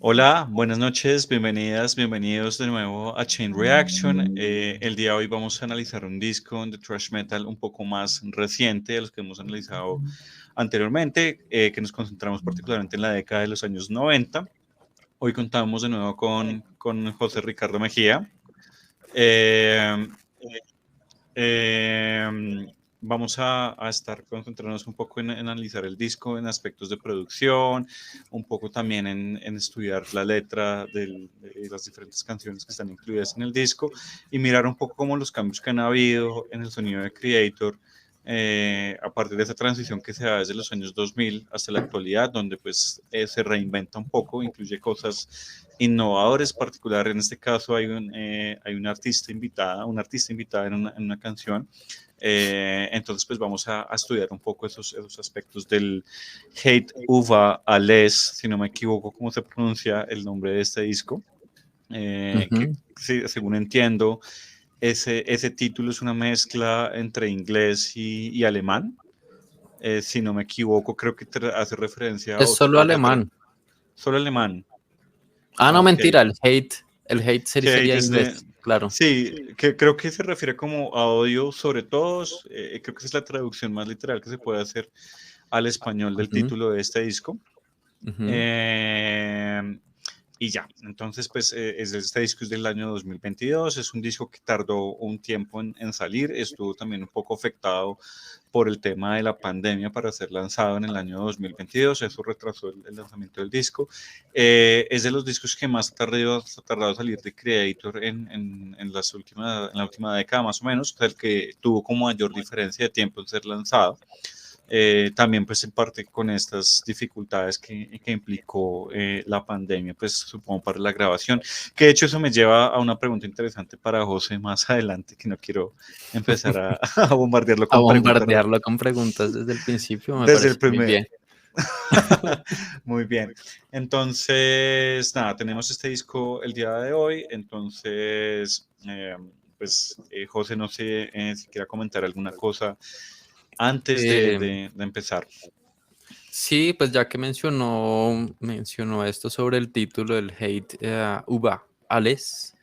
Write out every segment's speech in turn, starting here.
Hola, buenas noches, bienvenidas, bienvenidos de nuevo a Chain Reaction. El día de hoy vamos a analizar un disco de thrash metal un poco más reciente de los que hemos analizado anteriormente, que nos concentramos particularmente en la década de los años 90. Hoy contamos de nuevo con José Ricardo Mejía. Eh, Vamos a estar concentrándonos un poco en analizar el disco, en aspectos de producción, un poco también en estudiar la letra de las diferentes canciones que están incluidas en el disco y mirar un poco como los cambios que han habido en el sonido de Creator a partir de esa transición que se da desde los años 2000 hasta la actualidad, donde pues se reinventa un poco, incluye cosas innovadores, particular en este caso hay una artista invitada, en una canción. Entonces, pues vamos a estudiar un poco esos aspectos del Hate Uva Ales, si no me equivoco, cómo se pronuncia el nombre de este disco, que sí, según entiendo, ese título es una mezcla entre inglés y alemán. Si no me equivoco, creo que hace referencia Es solo a otra, alemán. solo alemán. Ah, Ah, no, ok. mentira, el hate Hate sería es de, inglés, claro. sí, que creo que se refiere como a odio sobre todos. Creo que esa es la traducción más literal que se puede hacer al español del Ujú, título de este disco. ujú. Eh, y ya, entonces pues este disco es del año 2022, es un disco que tardó un tiempo en salir, estuvo también un poco afectado por el tema de la pandemia para ser lanzado en el año 2022, eso retrasó el lanzamiento del disco. Es de los discos que más ha tardado a salir de Creator en la última década más o menos, o sea, el que tuvo como mayor diferencia de tiempo en ser lanzado. También pues en parte con estas dificultades que implicó la pandemia, pues supongo para la grabación, que de hecho eso me lleva a una pregunta interesante para José más adelante, que no quiero empezar a, a bombardearlo A con preguntas bombardearlo con preguntas desde el principio me desde parece el muy primer... bien. Muy bien, entonces nada, tenemos este disco el día de hoy, entonces pues José no sé si quiera comentar alguna cosa antes Em, de empezar. sí, pues ya que mencionó esto sobre el título del Hate Uva Ales,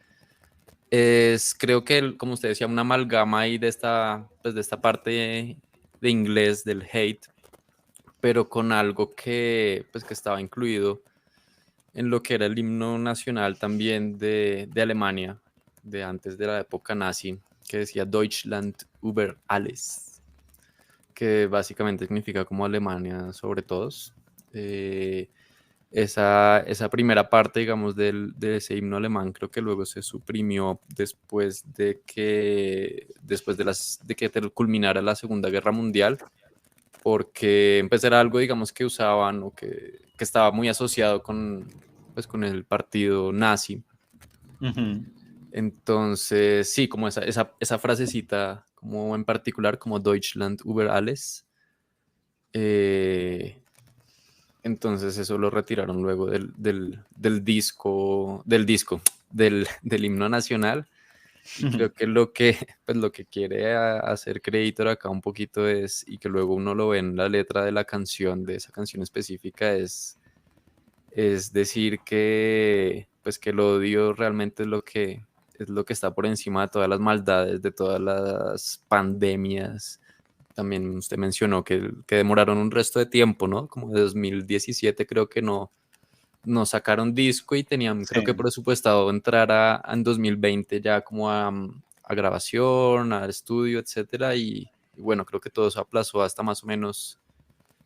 creo que, como usted decía, una amalgama ahí pues de esta parte de inglés del hate, pero con algo que estaba incluido en lo que era el himno nacional también de Alemania, de antes de la época nazi, que decía Deutschland über alles, que básicamente significa como Alemania sobre todos. Eh, esa primera parte, digamos, de ese himno alemán, creo que luego se suprimió después de que culminara la Segunda Guerra Mundial, porque pues era algo, digamos, que usaban o que estaba muy asociado con el partido nazi. Ujú. Entonces, sí, como esa frasecita, como en particular, como Deutschland über alles. eh, entonces eso lo retiraron luego del himno nacional. Y creo que pues lo que quiere hacer Creator acá un poquito y que luego uno lo ve en la letra de la canción, de esa canción específica, es decir pues que el odio realmente es lo que está por encima de todas las maldades, de todas las pandemias. También usted mencionó que demoraron un resto de tiempo, ¿no? Como de 2017 creo que no sacaron disco y tenían, creo que Sí. presupuestado entrar en 2020 ya como a grabación, al estudio, etcétera. Y bueno, creo que todo se aplazó hasta más o menos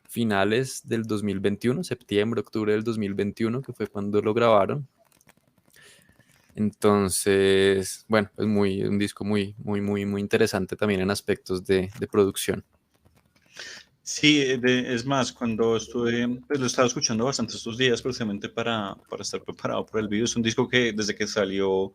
finales del 2021, septiembre, octubre del 2021, que fue cuando lo grabaron. Entonces, bueno, es un disco muy, muy, muy, muy interesante también en aspectos de producción. Sí, es más, cuando estuve, pues lo he estado escuchando bastante estos días precisamente para estar preparado por el video. Es un disco que desde que salió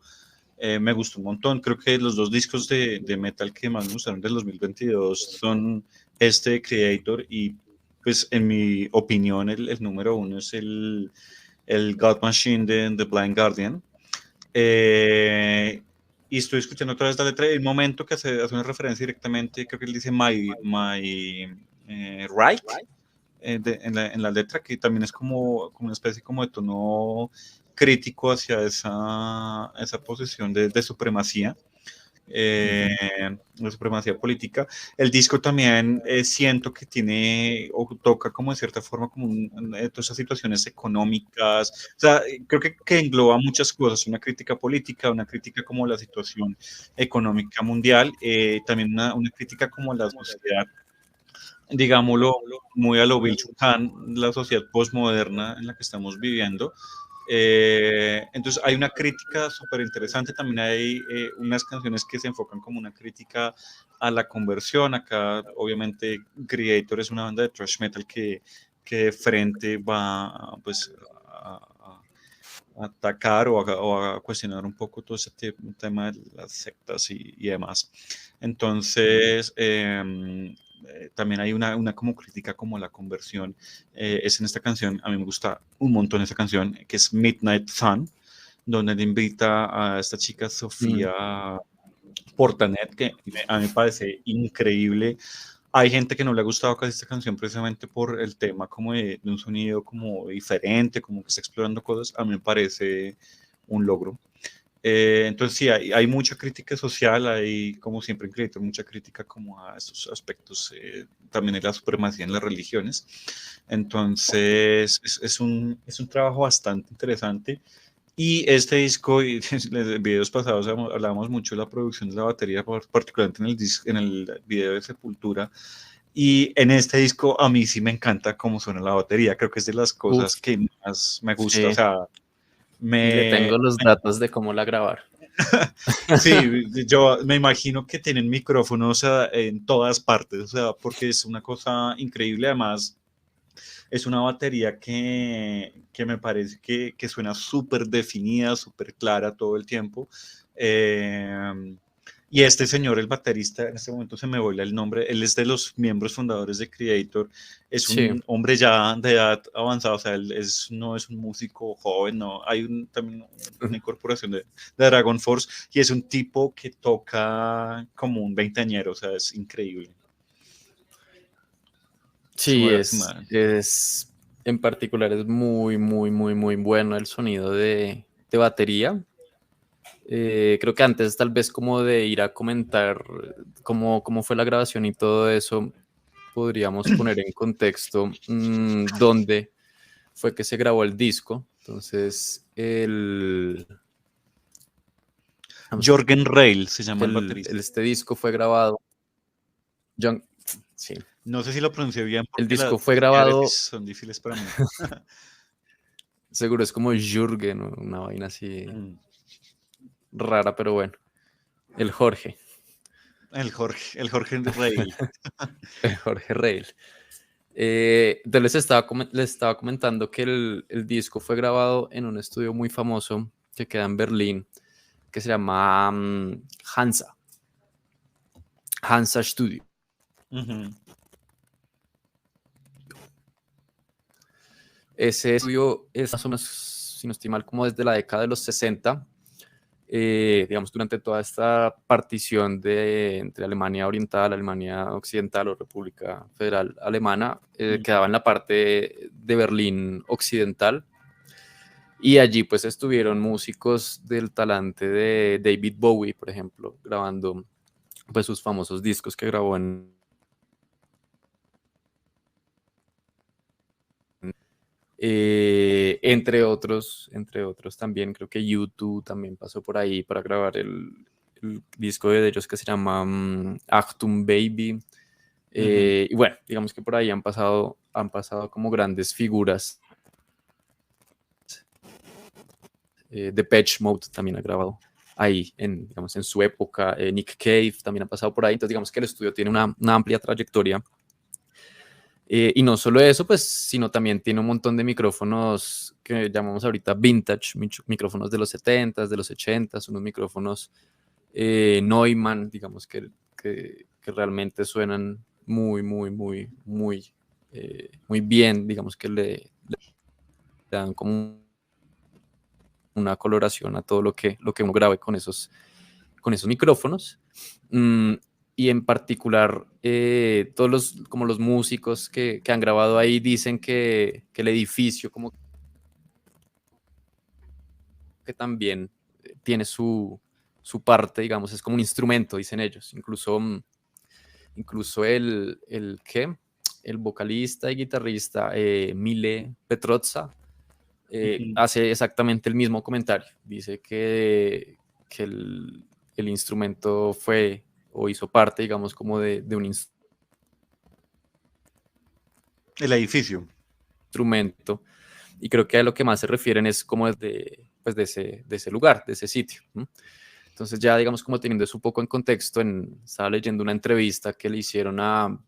me gustó un montón. Creo que los dos discos de metal que más me gustaron del 2022 son este de Creator y pues en mi opinión el número uno es el God Machine de The Blind Guardian. Eh, y estoy escuchando otra vez la letra y hay un momento que hace una referencia directamente, creo que él dice my right, en la letra, que también es como una especie como de tono crítico hacia esa posición de supremacía. La supremacía política. El disco también siento que tiene o toca como de cierta forma como todas esas situaciones económicas, o sea, creo que engloba muchas cosas, una crítica política, una crítica como la situación económica mundial, también una crítica como a la sociedad, digámoslo, muy a lo Bill Churran, la sociedad postmoderna en la que estamos viviendo. Entonces hay una crítica súper interesante, también hay unas canciones que se enfocan como una crítica a la conversión. Acá obviamente Creator es una banda de thrash metal que de frente va pues a atacar o a cuestionar un poco todo ese tema de las sectas y demás. Entonces, también hay una como crítica como la conversión. Es en esta canción, a mí me gusta un montón esta canción, que es Midnight Sun, donde le invita a esta chica Sofía Portanet, que a mí me parece increíble. Hay gente que no le ha gustado casi esta canción precisamente por el tema como de un sonido como diferente, como que está explorando cosas. A mí me parece un logro. Entonces sí, hay mucha crítica social, hay como siempre en Creator, mucha crítica como a estos aspectos también de la supremacía en las religiones. Entonces es un trabajo bastante interesante. Y este disco, y en videos pasados hablábamos mucho de la producción de la batería, particularmente en el video de Sepultura. Y en este disco a mí sí me encanta cómo suena la batería. Creo que es de las cosas Uf, que más me gusta. O sí. sea, Y le me, tengo los datos de cómo la grabar. sí, yo me imagino que tienen micrófonos en todas partes, o sea, porque es una cosa increíble. Además, es una batería que me parece que suena súper definida, súper clara todo el tiempo. Eh, y este señor, el baterista, en este momento se me vuela el nombre, él es de los miembros fundadores de Creator, es Sí. un hombre ya de edad avanzada, o sea, él no es un músico joven, no, hay también una incorporación de Dragon Force, y es un tipo que toca como un veinteañero, o sea, es increíble. Sí, en particular es muy, muy, muy, muy bueno el sonido de batería. Creo que antes tal vez como de ir a comentar cómo fue la grabación y todo eso, podríamos poner en contexto dónde fue que se grabó el disco. Entonces, Jorgen Rail se llama el baterista. este disco fue grabado. John, sí, No sé si lo pronuncié bien el porque disco las fue RX grabado, son difíciles para mí. seguro es como Jürgen, una vaina así Mm. rara, pero bueno, el Jorge, El Jorge Rail. el Jorge Reil. Entonces les estaba comentando que el disco fue grabado en un estudio muy famoso que queda en Berlín, que se llama Hansa Studio. Ujú. Ese estudio es más o menos, si no estoy mal, como desde la década de los 60, digamos, durante toda esta partición entre Alemania Oriental, Alemania Occidental o República Federal Alemana, quedaba en la parte de Berlín Occidental. Y allí pues estuvieron músicos del talante de David Bowie, por ejemplo, grabando pues sus famosos discos que grabó entre otros también, creo que YouTube también pasó por ahí para grabar el disco de ellos que se llama Achtung Baby. Ujú. Y bueno, digamos que por ahí han pasado como grandes figuras. Depeche Mode también ha grabado ahí, digamos, en su época. Nick Cave también ha pasado por ahí. Entonces, digamos que el estudio tiene una amplia trayectoria. Y no solo eso, pues, sino también tiene un montón de micrófonos que llamamos ahorita vintage, micrófonos de los 70s, de los 80s, unos micrófonos Neumann, digamos que realmente suenan muy, muy, muy, muy, muy bien, digamos que le dan como una coloración a todo lo que uno grabe con esos micrófonos. y en particular todos como los músicos que han grabado ahí dicen que el edificio como que también tiene su parte, digamos, es como un instrumento, dicen ellos. Incluso ¿qué? El vocalista y guitarrista Mile Petrozza hace exactamente el mismo comentario. Dice que el instrumento fue o hizo parte, digamos, como de un El edificio. instrumento. Y creo que a lo que más se refieren es como pues de ese lugar, de ese sitio, ¿no? Entonces ya digamos como teniendo eso un poco en contexto, estaba leyendo una entrevista que le hicieron al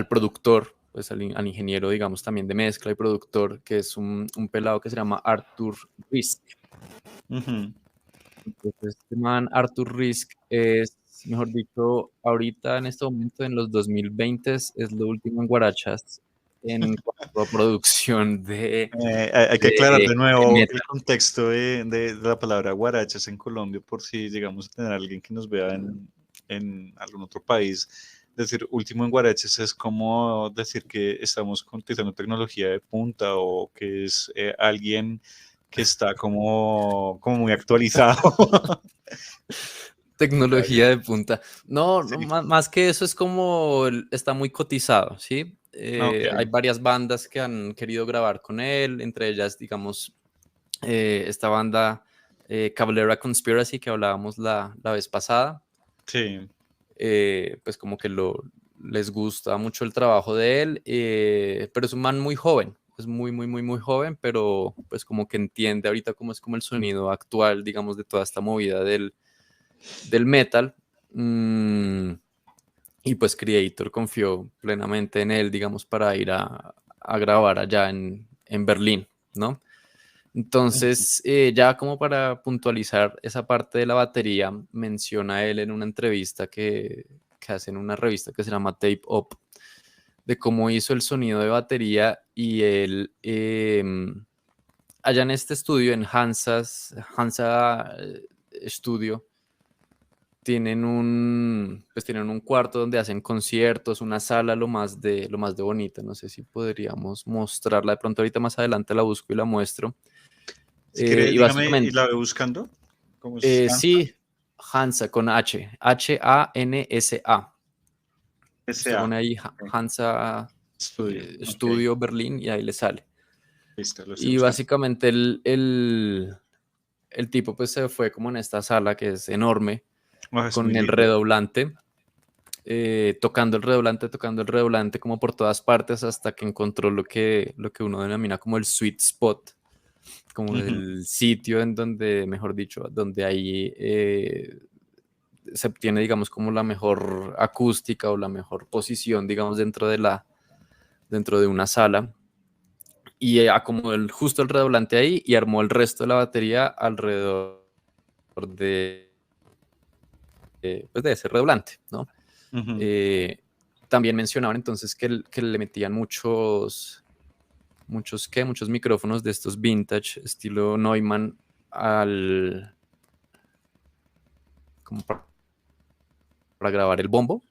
productor, pues al ingeniero, digamos, también de mezcla y productor, que es un pelado que se llama Arthur Risk. Ujú. Entonces, este man, Arthur Risk, es, mejor dicho, ahorita en este momento, en los 2020, es lo último en Guarachas en cuanto a producción Hay que aclarar de de nuevo el metal. contexto de la palabra guarachas en Colombia, por si llegamos a tener a alguien que nos vea en algún otro país. Decir último en guarachas es como decir que estamos utilizando tecnología de punta o que es alguien que está como muy actualizado. Tecnología de punta. No, no, Sí. más que eso es como está muy cotizado, ¿sí? Ok, Hay varias bandas que han querido grabar con él, entre ellas, digamos, esta banda Cavalera Conspiracy que hablábamos la vez pasada. sí. Pues como que les gusta mucho el trabajo de él, pero es un man muy joven, es muy, muy, muy, muy joven, pero pues como que entiende ahorita cómo es como el sonido actual, digamos, de toda esta movida del metal. Mm, y pues Creator confió plenamente en él, digamos, para ir a grabar allá en Berlín, ¿no? Entonces, ya como para puntualizar esa parte de la batería, menciona él en una entrevista que hace en una revista que se llama Tape Up, de cómo hizo el sonido de batería y él, allá en este estudio, en Hansa Studio, tienen un cuarto donde hacen conciertos, una sala lo más de bonita. No sé si podríamos mostrarla de pronto ahorita más adelante la busco y la muestro. Si quiere, Y dígame y básicamente, la voy buscando. ¿Cómo es Hansa? sí, Hansa con Hansa. Usted SA. pone ahí Ok. Hansa Estudio. Ok. Studio Berlín y ahí le sale. Listo, lo estoy Y buscando. básicamente el tipo pues se fue como en esta sala que es enorme Ah, es muy con el lindo. redoblante, tocando el redoblante como por todas partes hasta que encontró lo que uno denomina como el sweet spot, como Ujú. el sitio en donde, mejor dicho, donde ahí se obtiene, digamos, como la mejor acústica o la mejor posición, digamos, dentro de una sala. Y acomodó justo el redoblante ahí y armó el resto de la batería alrededor de, pues de ese redoblante, ¿no? Ujú. Eh, También mencionaban entonces que le metían muchos micrófonos de estos vintage, estilo Neumann, como para grabar el bombo.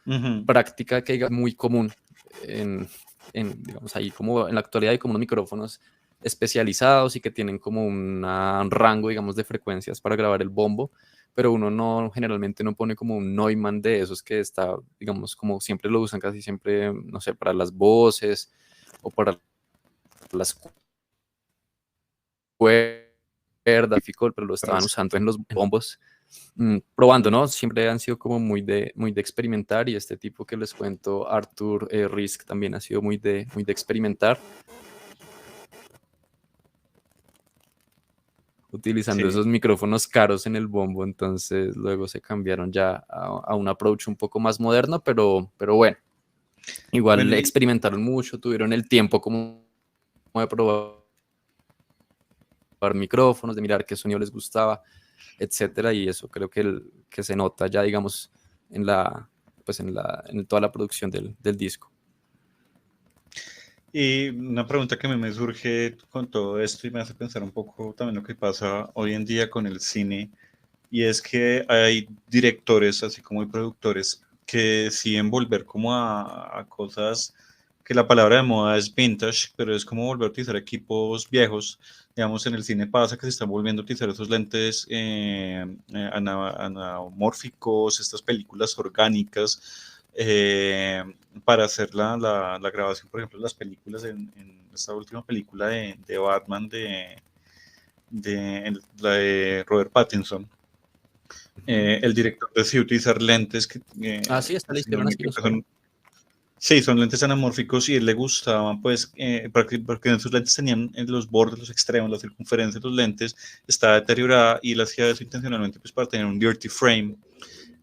Ujú. Práctica que es muy común digamos, ahí como en la actualidad hay como unos micrófonos especializados y que tienen como un rango, digamos, de frecuencias para grabar el bombo, pero uno no, generalmente no pone como un Neumann de esos que está, digamos, como siempre lo usan casi siempre, no sé, para las voces o para las cuerdas, pero lo estaban usando en los bombos, probando, ¿no? Siempre han sido como muy de experimentar y este tipo que les cuento, Arthur Risk, también ha sido muy de experimentar, utilizando Sí. esos micrófonos caros en el bombo, entonces luego se cambiaron ya a un approach un poco más moderno, pero bueno, Bueno, igual y experimentaron mucho, tuvieron el tiempo como de probar micrófonos, de mirar qué sonido les gustaba, etcétera, y eso creo que se nota ya, digamos, en en toda la producción del disco. Y una pregunta que a mí me surge con todo esto y me hace pensar un poco también lo que pasa hoy en día con el cine. y es que hay directores, así como hay productores, que deciden volver como a cosas que la palabra de moda es vintage, pero es como volver a utilizar equipos viejos. Digamos, en el cine pasa que se están volviendo a utilizar esos lentes anamórficos, estas películas orgánicas, para hacer la grabación, por ejemplo, las películas en esta última película de Batman la de Robert Pattinson. El director decidió utilizar lentes que, Sí, esta la si no hicieron me así, no equivoco, sabía. sí, son lentes anamórficos y a él le gustaban, pues, porque en sus lentes tenían en los bordes, los extremos, la circunferencia de los lentes estaba deteriorada y él hacía eso intencionalmente, pues, para tener un dirty frame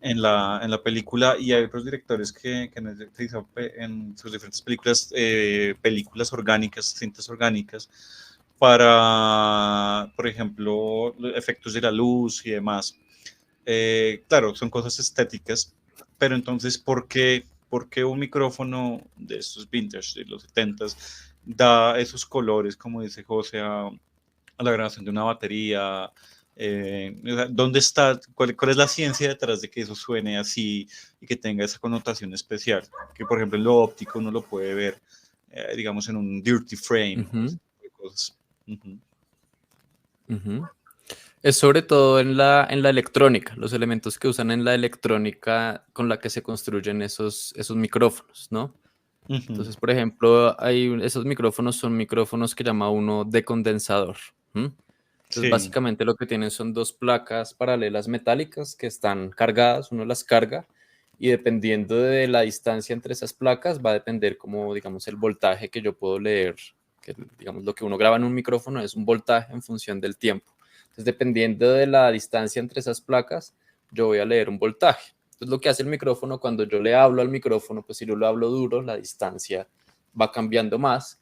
en la película. Y hay otros directores que han utilizado en sus diferentes películas, películas orgánicas, cintas orgánicas, para, por ejemplo, efectos de la luz y demás. Claro, son cosas estéticas, pero entonces, por qué un micrófono de estos vintage de los 70s da esos colores, como dice José, a la grabación de una batería? ¿Dónde está, cuál es la ciencia detrás de que eso suene así y que tenga esa connotación especial? Que, por ejemplo, en lo óptico uno lo puede ver, digamos, en un dirty frame o ese Ujú, tipo de cosas. Ujú. ujú. Es sobre todo en la electrónica, los elementos que usan en la electrónica con la que se construyen esos micrófonos, ¿no? Ujú. Entonces, por ejemplo, esos micrófonos son micrófonos que llama uno de condensador. ¿M? Entonces, Sí. básicamente lo que tienen son dos placas paralelas metálicas que están cargadas, uno las carga y dependiendo de la distancia entre esas placas va a depender como, digamos, el voltaje que yo puedo leer, que digamos lo que uno graba en un micrófono es un voltaje en función del tiempo. Entonces, dependiendo de la distancia entre esas placas, yo voy a leer un voltaje. Entonces, lo que hace el micrófono cuando yo le hablo al micrófono, pues si yo lo hablo duro, la distancia va cambiando más.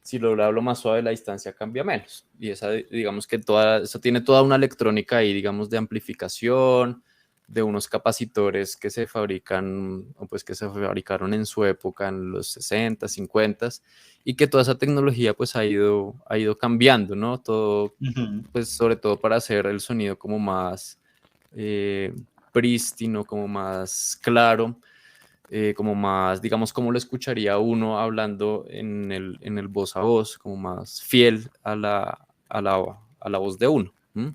Si lo hablo más suave, la distancia cambia menos. Y esa, digamos que eso tiene toda una electrónica ahí, digamos, de amplificación, de unos capacitores que se fabrican, o pues que se fabricaron en su época, en los 60, 50, y que toda esa tecnología pues ha ido cambiando, ¿no? Todo, Ujú. pues sobre todo para hacer el sonido como más prístino, como más claro, como más, digamos, como lo escucharía uno hablando en el voz a voz, como más fiel a la voz de uno. ¿M?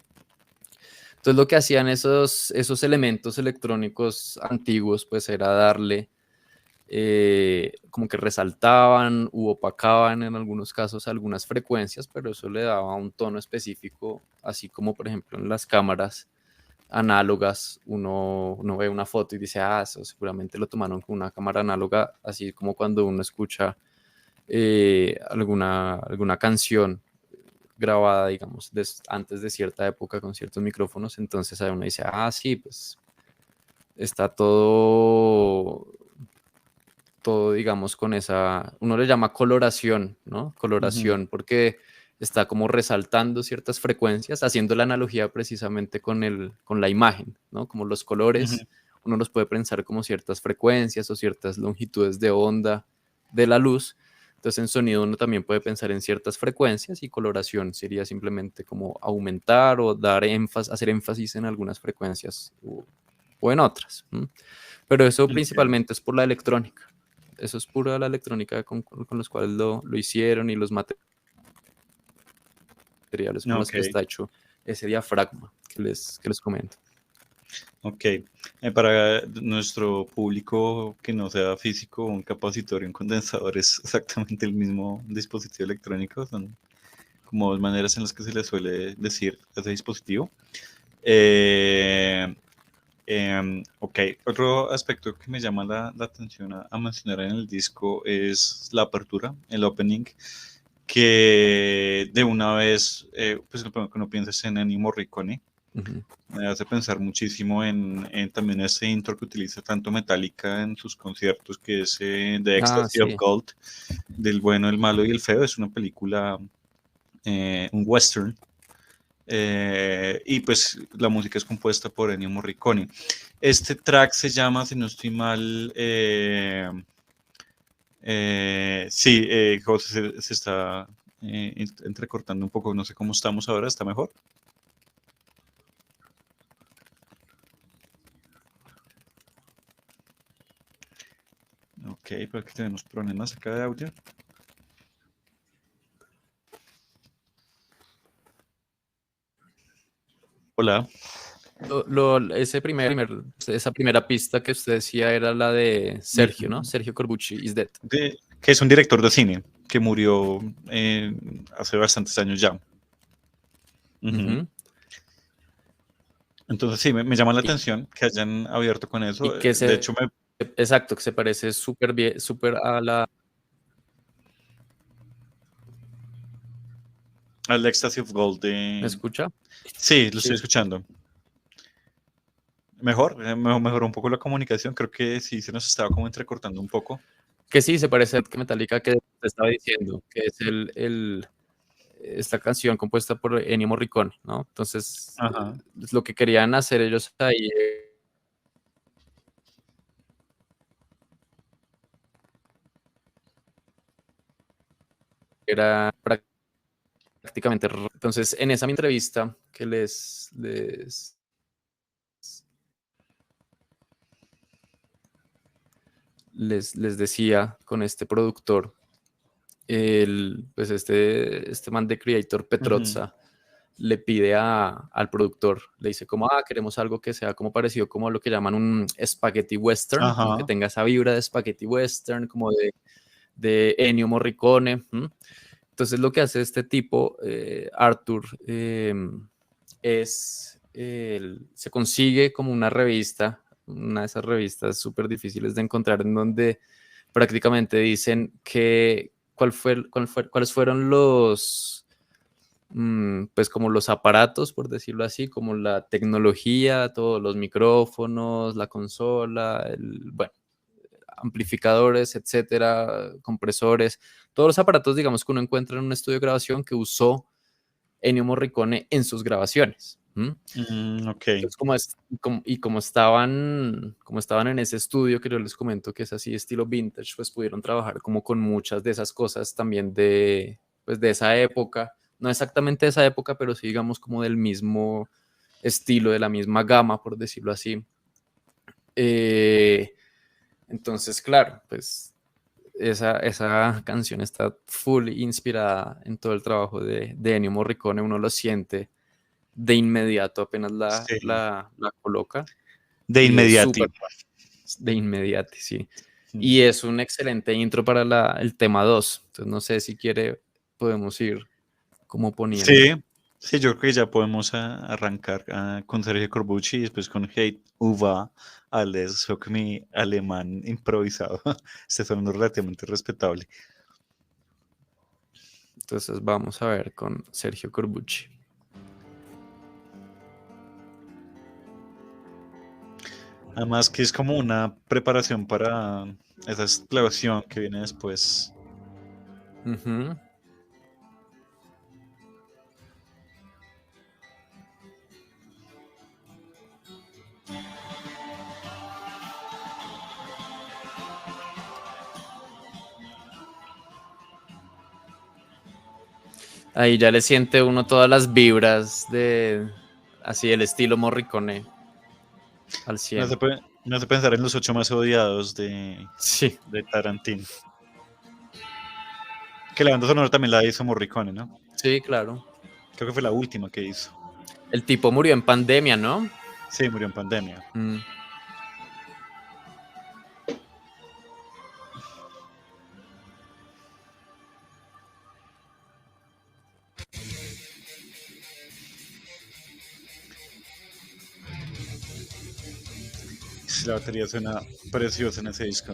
Entonces lo que hacían esos elementos electrónicos antiguos, pues era darle, como que resaltaban u opacaban en algunos casos algunas frecuencias, pero eso le daba un tono específico, así como por ejemplo en las cámaras análogas, uno ve una foto y dice, eso seguramente lo tomaron con una cámara análoga, así como cuando uno escucha alguna canción grabada, digamos, antes de cierta época con ciertos micrófonos, entonces ahí uno dice, sí, pues está todo, digamos, con esa, uno le llama coloración, ¿no? Ujú. Coloración porque está como resaltando ciertas frecuencias, haciendo la analogía precisamente con la imagen, ¿no? Como los Ujú. colores, uno los puede pensar como ciertas frecuencias o ciertas longitudes de onda de la luz. Entonces en sonido uno también puede pensar en ciertas frecuencias y coloración sería simplemente como aumentar o dar énfasis, hacer énfasis en algunas frecuencias o en otras. ¿M? Pero eso Entiendo. principalmente es por la electrónica. Eso es pura la electrónica con los cuales lo hicieron y los materiales con los Ok. que está hecho ese diafragma que les comento. Ok, para nuestro público que no sea físico, un capacitor y un condensador es exactamente el mismo dispositivo electrónico, son como dos maneras en las que se le suele decir a ese dispositivo. Eh, ok, otro aspecto que me llama la atención a mencionar en el disco es la apertura, el opening, que de una vez, pues lo primero que uno piensa es en Ennio Morricone. Ujú. Me hace pensar muchísimo en también ese intro que utiliza tanto Metallica en sus conciertos, que es The Ecstasy of Sí. Gold, del bueno, el malo y el feo. Es una película, un western. Y pues la música es compuesta por Ennio Morricone. Este track se llama, si no estoy mal, sí, José se está entrecortando un poco, no sé cómo estamos ahora, ¿está mejor? Ok, pero aquí tenemos problemas acá de audio. Hola. Esa primera pista que usted decía era la de Sergio, ¿no? Ujú. Sergio Corbucci is dead. Que es un director de cine que murió hace bastantes años ya. Ujú. Ujú. Entonces sí, me llama la Y, atención que hayan abierto con eso. y que De hecho, exacto, que se parece súper bien, súper a la... al Ecstasy of Gold ¿Me de... escucha? Sí, lo estoy Sí. escuchando. Mejoró un poco la comunicación. Creo que sí se nos estaba como entrecortando un poco. Que sí, se parece a Metallica que te estaba diciendo, que es esta canción compuesta por Ennio Morricone, ¿no? Entonces, Ajá. lo que querían hacer ellos ahí era prácticamente... Entonces, en esa entrevista que les decía con este productor, pues este man de Creator Ujú. Petrozza le pide al productor, le dice como, queremos algo que sea como parecido como lo que llaman un spaghetti western, como que Ajá. tenga esa vibra de spaghetti western, como de Ennio Morricone. Entonces lo que hace este tipo, Arthur, se consigue como una revista, una de esas revistas súper difíciles de encontrar, en donde prácticamente dicen cuáles fueron pues como los aparatos, por decirlo así, como la tecnología, todos los micrófonos, la consola, bueno, amplificadores, etcétera, compresores, todos los aparatos, digamos, que uno encuentra en un estudio de grabación que usó Ennio Morricone en sus grabaciones. Ok. Entonces, como estaban en ese estudio que yo les comento que es así estilo vintage, pues pudieron trabajar como con muchas de esas cosas también pues de esa época, no exactamente de esa época, pero sí digamos como del mismo estilo, de la misma gama, por decirlo así. Eh, entonces, claro, pues esa canción está full inspirada en todo el trabajo de Ennio Morricone, uno lo siente de inmediato apenas la, Sí. la, la coloca De y es súper inmediati. de inmediato, sí. Mm. Y es un excelente intro para el tema 2. Entonces no sé si quiere, podemos ir como poniendo. Sí, sí, yo creo que ya podemos arrancar con Sergio Corbucci y después con Hate Uva, Alles, creo que mi alemán improvisado está sonando relativamente respetable. Entonces vamos a ver con Sergio Corbucci. Además que es como una preparación para esa explosión que viene después. Ujú. Ahí ya le siente uno todas las vibras de así el estilo Morricone al Me 100. hace, me hace pensar en los 8 más odiados Sí, de Tarantino. Que la banda sonora también la hizo Morricone, ¿no? sí, claro. Creo que fue la última que hizo. El tipo murió en pandemia, ¿no? Sí, murió en pandemia. Mm. Sí, la batería suena preciosa en ese disco.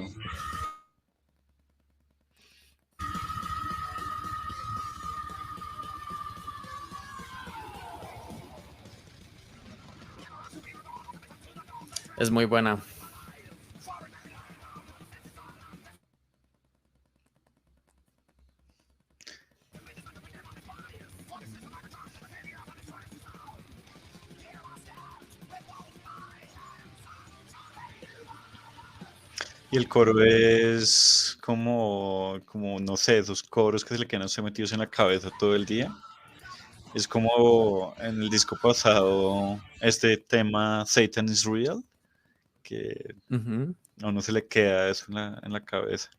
Es muy buena. Y el coro es como, no sé, esos coros que se le quedan a usted metidos en la cabeza todo el día. Es como en el disco pasado, este tema Satan is Real, que Ujú. A uno se le queda eso en la cabeza.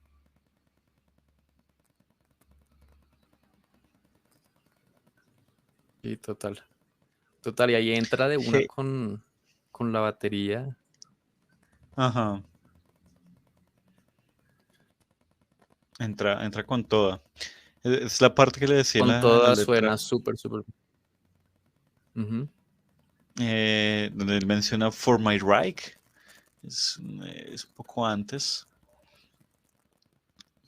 Sí, total. Total, y ahí entra de una Hey, con la batería. ajá, entra con toda. Es la parte que le decía Con en la toda letra, suena súper, súper. Ujú. donde él menciona For My Reich, es un poco antes,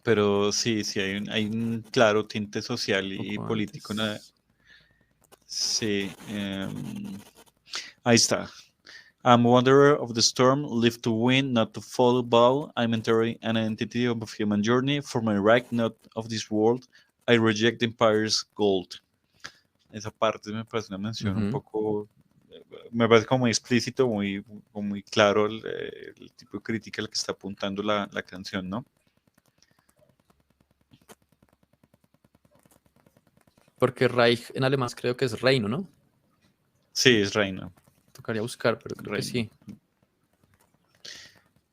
pero sí, sí, hay un claro tinte social y Poco político. antes. Sí, ahí está. I'm wanderer of the storm, live to win, not to follow ball. I'm entering an entity of a human journey, for my right, not of this world. I reject empire's gold. Esa parte me parece una mención un Ujú. poco, me parece como muy explícito, como muy claro el tipo de crítica al que está apuntando la canción, ¿no? Porque Reich en alemán creo que es reino, ¿no? Sí, es reina, Tocaría buscar, pero creo que reina. sí.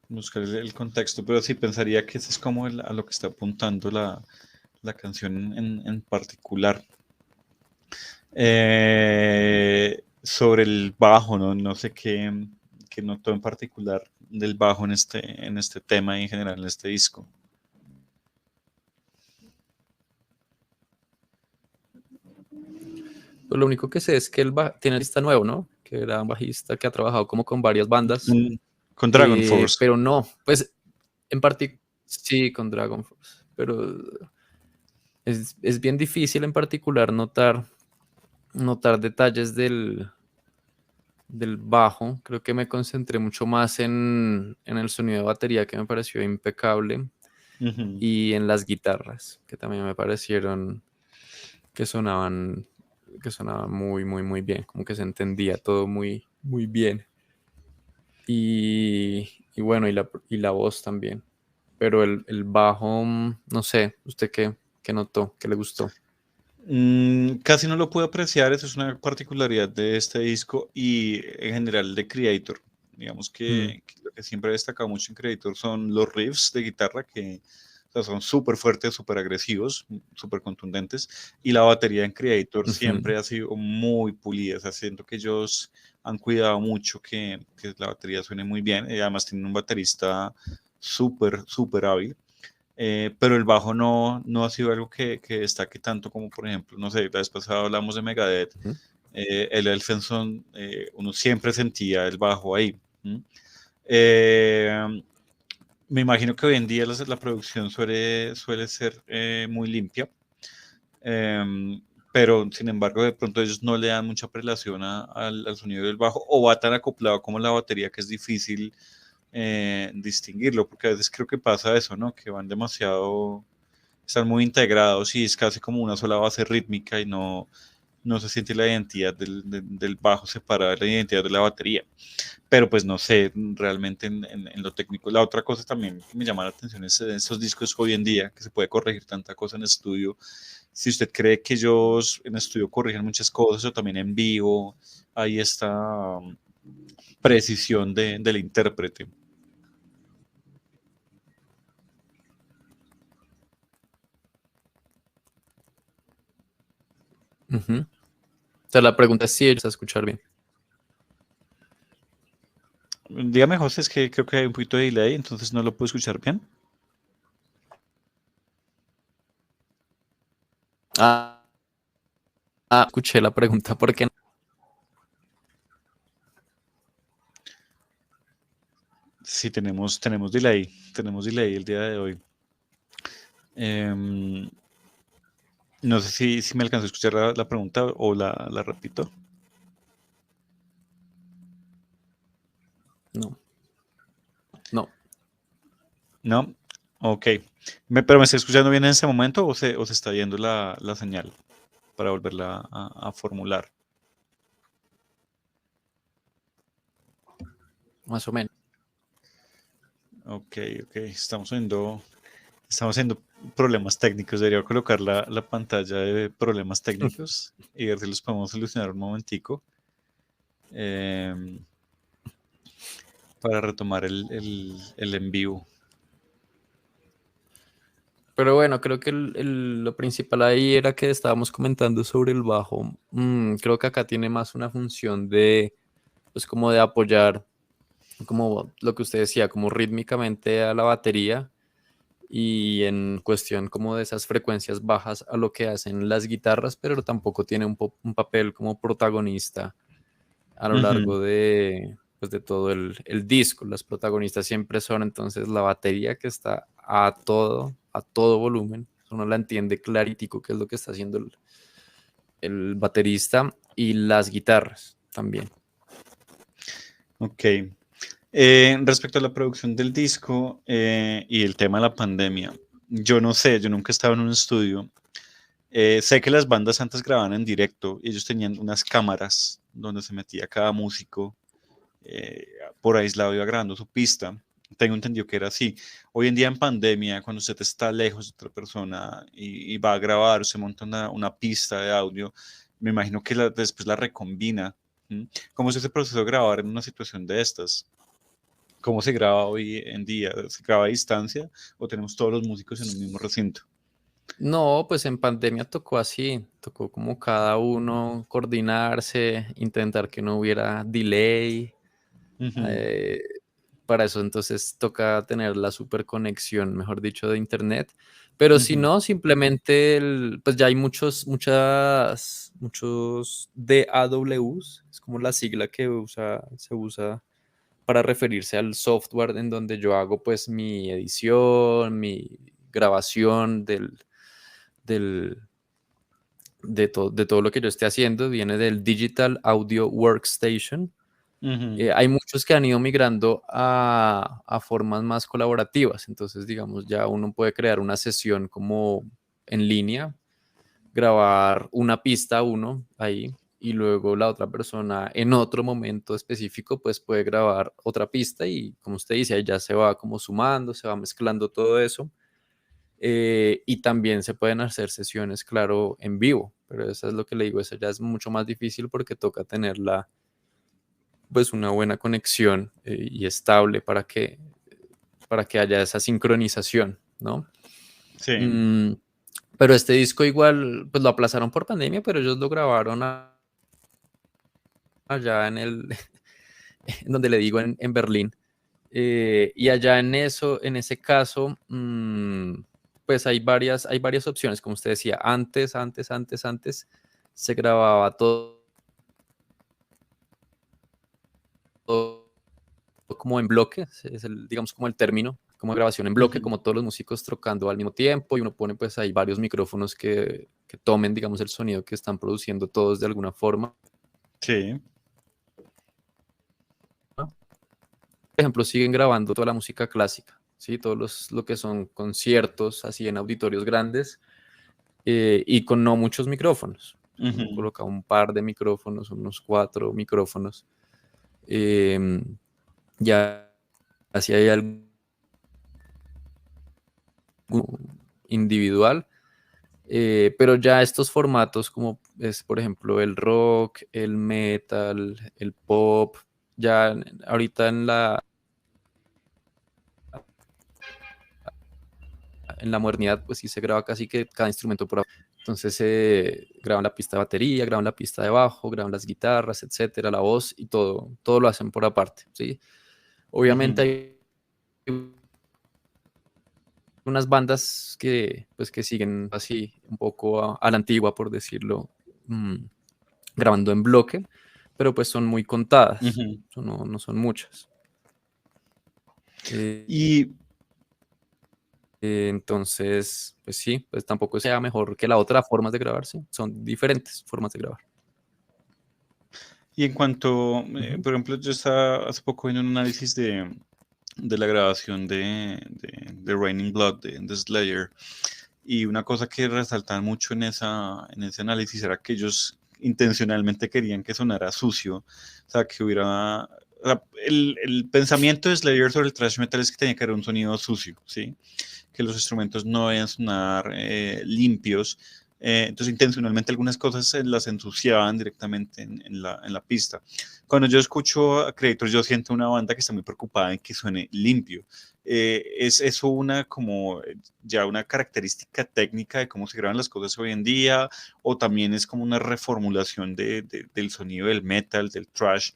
Buscar el contexto, pero sí pensaría que ese es como a lo que está apuntando la canción en particular. Sobre el bajo, ¿no? No sé qué notó en particular del bajo en este tema y en general en este disco. Pues lo único que sé es que tiene artista nuevo, ¿no? Que era un bajista que ha trabajado como con varias bandas. Con Dragon Force. Pero no, pues en particular, sí, con Dragon Force. Pero es bien difícil en particular notar detalles del bajo. Creo que me concentré mucho más en el sonido de batería, que me pareció impecable, Ujú. y en las guitarras, que también me parecieron que sonaban, que sonaban muy, muy, muy bien, como que se entendía todo muy, muy bien. Y bueno, y la voz también. Pero el bajo, no sé, ¿usted qué notó? ¿Qué le gustó? Casi no lo puedo apreciar, eso es una particularidad de este disco y en general de Creator. Digamos Mm, que lo que siempre he destacado mucho en Creator son los riffs de guitarra que o sea, son súper fuertes, súper agresivos, súper contundentes y la batería en Creator ujú, siempre ha sido muy pulida. O sea, siento que ellos han cuidado mucho que la batería suene muy bien y además tienen un baterista súper, súper hábil. Pero el bajo no ha sido algo que destaque tanto como, por ejemplo, no sé, la vez pasada hablamos de Megadeth, ujú. el Elfenson, uno siempre sentía el bajo ahí. ¿Mm? Eh, Me imagino que hoy en día la producción suele ser muy limpia, eh, pero sin embargo de pronto ellos no le dan mucha prelación al sonido del bajo o va tan acoplado como la batería que es difícil distinguirlo, porque a veces creo que pasa eso, ¿no? Que van demasiado están muy integrados y es casi como una sola base rítmica y no se siente la identidad del bajo separada de la identidad de la batería. Pero pues no sé, realmente en lo técnico. La otra cosa también que me llama la atención es esos discos hoy en día, que se puede corregir tanta cosa en estudio. Si usted cree que ellos en estudio corrigen muchas cosas o también en vivo, hay esta precisión del intérprete. Ujú. O sea, la pregunta es si ellos a escuchar bien. Dígame, José, es que creo que hay un poquito de delay, entonces no lo puedo escuchar bien. Ah, escuché la pregunta porque Sí, tenemos delay el día de hoy. Em, no sé si me alcanzó a escuchar la pregunta o la repito. no, no. No, ok. ¿Pero me está escuchando bien en ese momento o se está yendo la señal para volverla a formular? Más o menos. Ok, ok. Estamos viendo problemas técnicos. Debería colocar la pantalla de problemas técnicos y ver si los podemos solucionar un momentico. Em, para retomar el en vivo. Pero bueno, creo que lo principal ahí era que estábamos comentando sobre el bajo. Creo que acá tiene más una función de, pues como de apoyar, como lo que usted decía, como rítmicamente a la batería y en cuestión como de esas frecuencias bajas a lo que hacen las guitarras, pero tampoco tiene un papel como protagonista a lo Ujú. largo de, pues de todo el disco. Las protagonistas siempre son entonces la batería que está a todo volumen. Uno la entiende claritico qué es lo que está haciendo el baterista y las guitarras también. Ok. Respecto a la producción del disco y el tema de la pandemia, yo no sé, yo nunca he estado en un estudio. Sé que las bandas antes grababan en directo y ellos tenían unas cámaras donde se metía cada músico por aislado, iba grabando su pista. Tengo entendido que era así. Hoy en día en pandemia, cuando usted está lejos de otra persona y va a grabar, se monta una pista de audio, me imagino que después la recombina. ¿Mm? ¿Cómo es ese proceso de grabar en una situación de estas? ¿Cómo se graba hoy en día? ¿Se graba a distancia o tenemos todos los músicos en un mismo recinto? No, pues en pandemia tocó así, tocó como cada uno coordinarse, intentar que no hubiera delay. Ujú, eh, para eso entonces toca tener la super conexión, mejor dicho, de internet. Pero si ujú, no, simplemente pues ya hay muchos DAWs, es como la sigla que se usa para referirse al software en donde yo hago pues mi edición, mi grabación del, de todo lo que yo esté haciendo, viene del Digital Audio Workstation. ujú. Hay muchos que han ido migrando a formas más colaborativas, entonces digamos ya uno puede crear una sesión como en línea, grabar una pista uno ahí y luego la otra persona en otro momento específico pues puede grabar otra pista y como usted dice, ahí ya se va como sumando, se va mezclando todo eso. Y también se pueden hacer sesiones, claro, en vivo, pero eso es lo que le digo, eso ya es mucho más difícil porque toca tenerla pues una buena conexión y estable para que haya esa sincronización, ¿no? Sí. Mm, pero este disco igual, pues lo aplazaron por pandemia, pero ellos lo grabaron allá en en donde le digo, en Berlín. Y allá en eso, en ese caso, pues hay varias opciones, como usted decía, antes, se grababa todo como en bloque, es digamos como el término, como grabación en bloque, Ujú. como todos los músicos tocando al mismo tiempo y uno pone pues ahí varios micrófonos que tomen, digamos, el sonido que están produciendo todos de alguna forma. Sí. ¿No? Por ejemplo, siguen grabando toda la música clásica, ¿sí? Lo que son conciertos así en auditorios grandes y con no muchos micrófonos. Uno Ujú. coloca un par de micrófonos, unos cuatro micrófonos. eh, ya así hay algo individual. Pero ya estos formatos como es, por ejemplo, el rock, el metal, el pop, ya ahorita en la modernidad, pues sí se graba casi que cada instrumento por aparte. Entonces graban la pista de batería, graban la pista de bajo, graban las guitarras, etcétera, la voz y todo lo hacen por aparte, ¿sí? Obviamente Ujú. hay unas bandas pues, que siguen así un poco a la antigua, por decirlo, mm, grabando en bloque, pero pues son muy contadas, Ujú. no son muchas. Eh, Y, entonces, pues sí, pues tampoco sea mejor que la otra formas de grabarse, son diferentes formas de grabar. y en cuanto, Ujú. por ejemplo, yo estaba hace poco viendo un análisis de la grabación de Raining Blood de Slayer, y una cosa que resaltaban mucho en ese análisis era que ellos intencionalmente querían que sonara sucio, o sea, que hubiera... o sea, el pensamiento de Slayer sobre el thrash metal es que tenía que haber un sonido sucio, ¿sí? Que los instrumentos no deben sonar limpios, Entonces, intencionalmente algunas cosas se las ensuciaban directamente en la pista. Cuando yo escucho a Creator, yo siento una banda que está muy preocupada en que suene limpio. ¿Es eso una como ya una característica técnica de cómo se graban las cosas hoy en día? ¿O también es como una reformulación del sonido del metal, del thrash?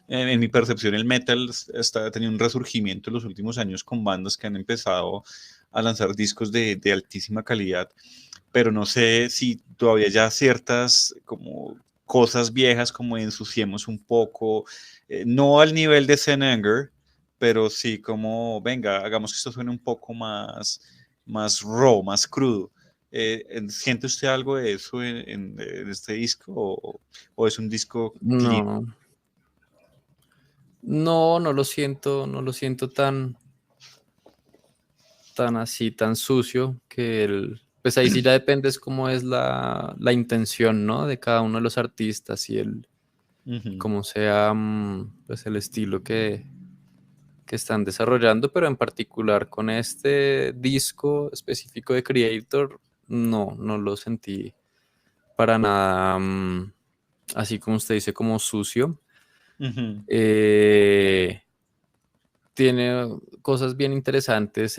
En mi percepción, el metal está teniendo un resurgimiento en los últimos años con bandas que han empezado a lanzar discos de altísima calidad, pero no sé si todavía ya ciertas como cosas viejas como ensuciemos un poco, no al nivel de Zen Anger, pero sí como, venga, hagamos que esto suene un poco más raw, más crudo. ¿Siente usted algo de eso en este disco o es un disco clean? No, no, no lo siento tan así, tan sucio, que pues ahí sí ya depende es cómo es la intención, ¿no? De cada uno de los artistas y Ujú, cómo sea, pues el estilo que están desarrollando, pero en particular con este disco específico de Creator, no lo sentí para nada, así como usted dice, como sucio. ujú. Eh, Tiene cosas bien interesantes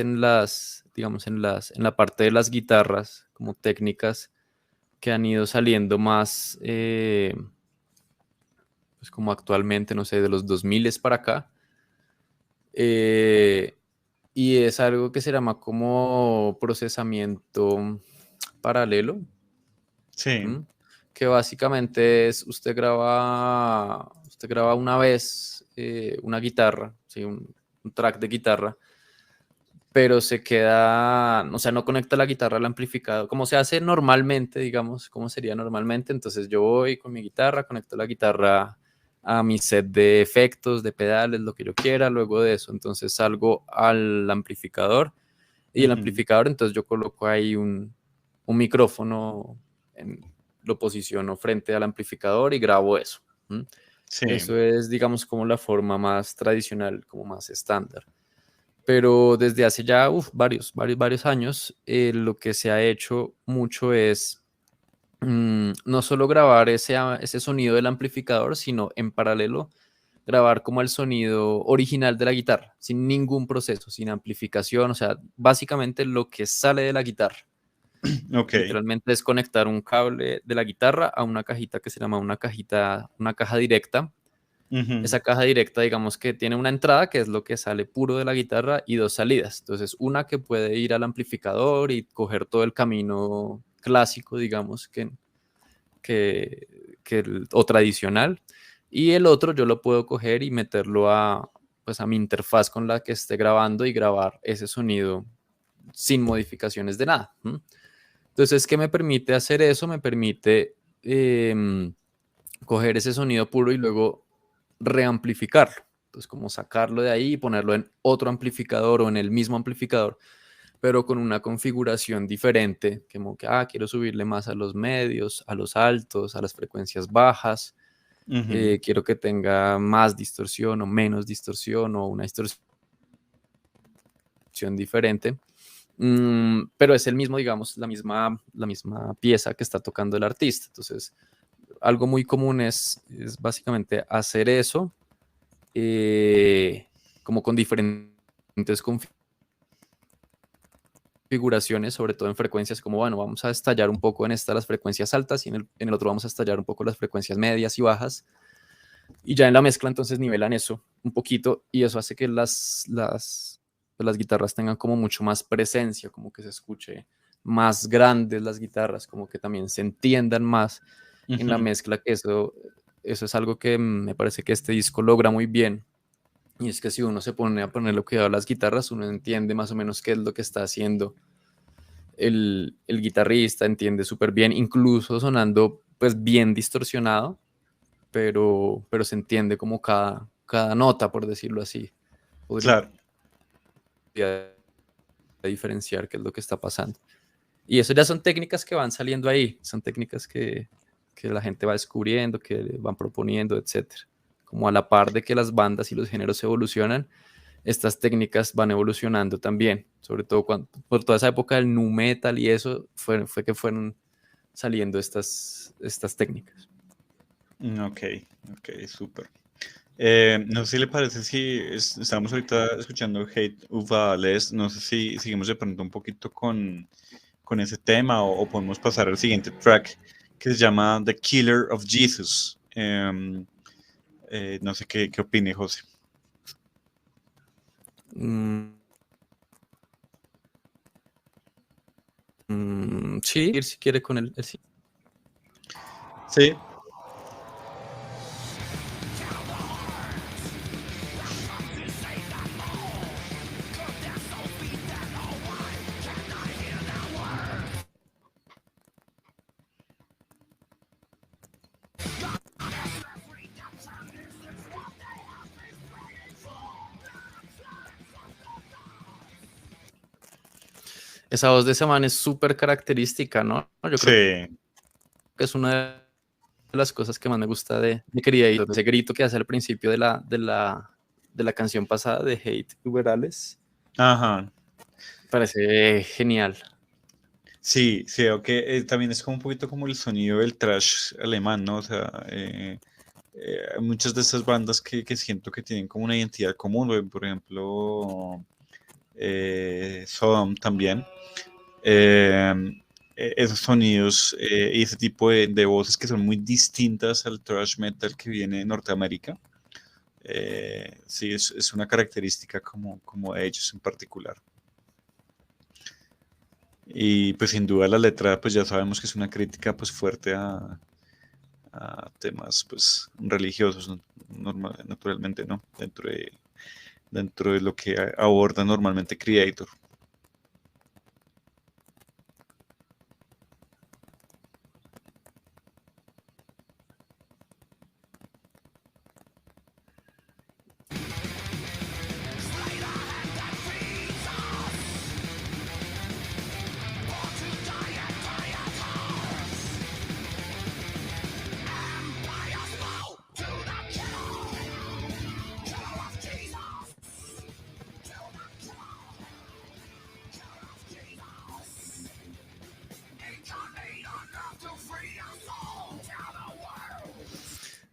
digamos, en la parte de las guitarras, como técnicas que han ido saliendo más, pues como actualmente, no sé, de los 2000 para acá. Eh, y es algo que se llama como procesamiento paralelo, Sí. ¿m? Que básicamente es usted graba una vez una guitarra, ¿sí? Un track de guitarra, pero se queda, o sea, no conecta la guitarra al amplificador, como se hace normalmente, digamos, como sería normalmente. Entonces yo voy con mi guitarra, conecto la guitarra a mi set de efectos, de pedales, lo que yo quiera, luego de eso, entonces salgo al amplificador y el Ujú. amplificador, entonces yo coloco ahí un micrófono, lo posiciono frente al amplificador y grabo eso. ¿M? Sí. Eso es, digamos, como la forma más tradicional, como más estándar. Pero desde hace ya varios años, lo que se ha hecho mucho es no solo grabar ese sonido del amplificador, sino en paralelo grabar como el sonido original de la guitarra, sin ningún proceso, sin amplificación, o sea, básicamente lo que sale de la guitarra. Ok. Literalmente es conectar un cable de la guitarra a una cajita que se llama una caja directa. Ujú. Esa caja directa, digamos que tiene una entrada, que es lo que sale puro de la guitarra, y dos salidas. Entonces, una que puede ir al amplificador y coger todo el camino clásico, digamos, o tradicional. Y el otro yo lo puedo coger y meterlo pues a mi interfaz con la que esté grabando y grabar ese sonido sin modificaciones de nada. ¿M? Entonces, ¿qué me permite hacer eso? Me permite coger ese sonido puro y luego reamplificarlo. Entonces, como sacarlo de ahí y ponerlo en otro amplificador o en el mismo amplificador, pero con una configuración diferente, como que, quiero subirle más a los medios, a los altos, a las frecuencias bajas, Ujú. quiero que tenga más distorsión o menos distorsión o una distorsión diferente. Pero es el mismo, digamos, la misma pieza que está tocando el artista. Entonces, algo muy común es básicamente hacer eso como con diferentes configuraciones, sobre todo en frecuencias, como bueno, vamos a estallar un poco en esta las frecuencias altas y en el otro vamos a estallar un poco las frecuencias medias y bajas. Y ya en la mezcla entonces nivelan eso un poquito y eso hace que las guitarras tengan como mucho más presencia, como que se escuche más grandes las guitarras, como que también se entiendan más en la Ujú. mezcla, que eso es algo que me parece que este disco logra muy bien. Y es que si uno se pone a ponerle cuidado a las guitarras, uno entiende más o menos qué es lo que está haciendo el guitarrista, entiende súper bien, incluso sonando pues bien distorsionado, pero se entiende como cada nota, por decirlo así. Podría Claro. diferenciar qué es lo que está pasando. Y eso ya son técnicas que van saliendo ahí, son técnicas que la gente va descubriendo, que van proponiendo, etcétera. Como a la par de que las bandas y los géneros evolucionan, estas técnicas van evolucionando también, sobre todo por toda esa época del nu metal y eso fue que fueron saliendo estas técnicas. Ok, súper. No sé si le parece si estamos ahorita escuchando Hate Uvales, no sé si seguimos de pronto un poquito con ese tema o podemos pasar al siguiente track que se llama The Killer of Jesus. No sé qué opine, José. Sí, ir si quiere con el sí. Sí. Esa voz de ese man es súper característica, ¿no? Yo creo que es una de las cosas que más me gusta de Creator, ese grito que hace al principio de la canción pasada de Hate Uberales. Ajá. Parece genial. Sí, aunque también es como un poquito como el sonido del trash alemán, ¿no? O sea, hay muchas de esas bandas que siento que tienen como una identidad común, por ejemplo, Sodom también. Esos sonidos y ese tipo de voces que son muy distintas al thrash metal que viene de Norteamérica. Sí, es una característica como de ellos en particular. Y pues sin duda la letra, pues ya sabemos que es una crítica pues fuerte a temas pues religiosos, naturalmente, ¿no? Dentro de lo que aborda normalmente Creator.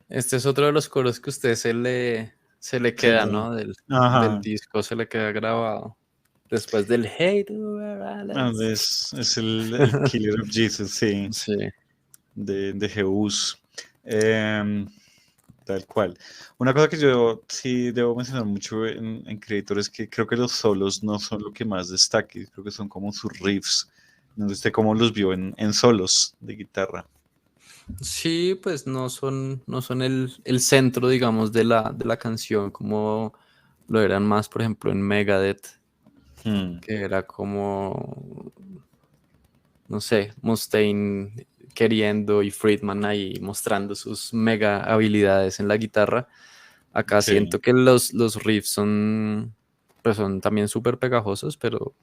Este es otro de los coros que a usted se le queda, ¿no? Del Ajá. disco se le queda grabado. Después del Hate Es el Killer of Jesus, sí, Sí. de Zeus. Tal cual. Una cosa que yo sí debo mencionar mucho en Creator es que creo que los solos no son lo que más destaque, creo que son como sus riffs. No sé usted cómo los vio en solos de guitarra. Sí, pues no son el centro, digamos, de la canción, como lo eran más, por ejemplo, en Megadeth, Hmm, que era como, no sé, Mustaine queriendo y Friedman ahí mostrando sus mega habilidades en la guitarra. Acá sí. siento que los riffs son, pues son también súper pegajosos, pero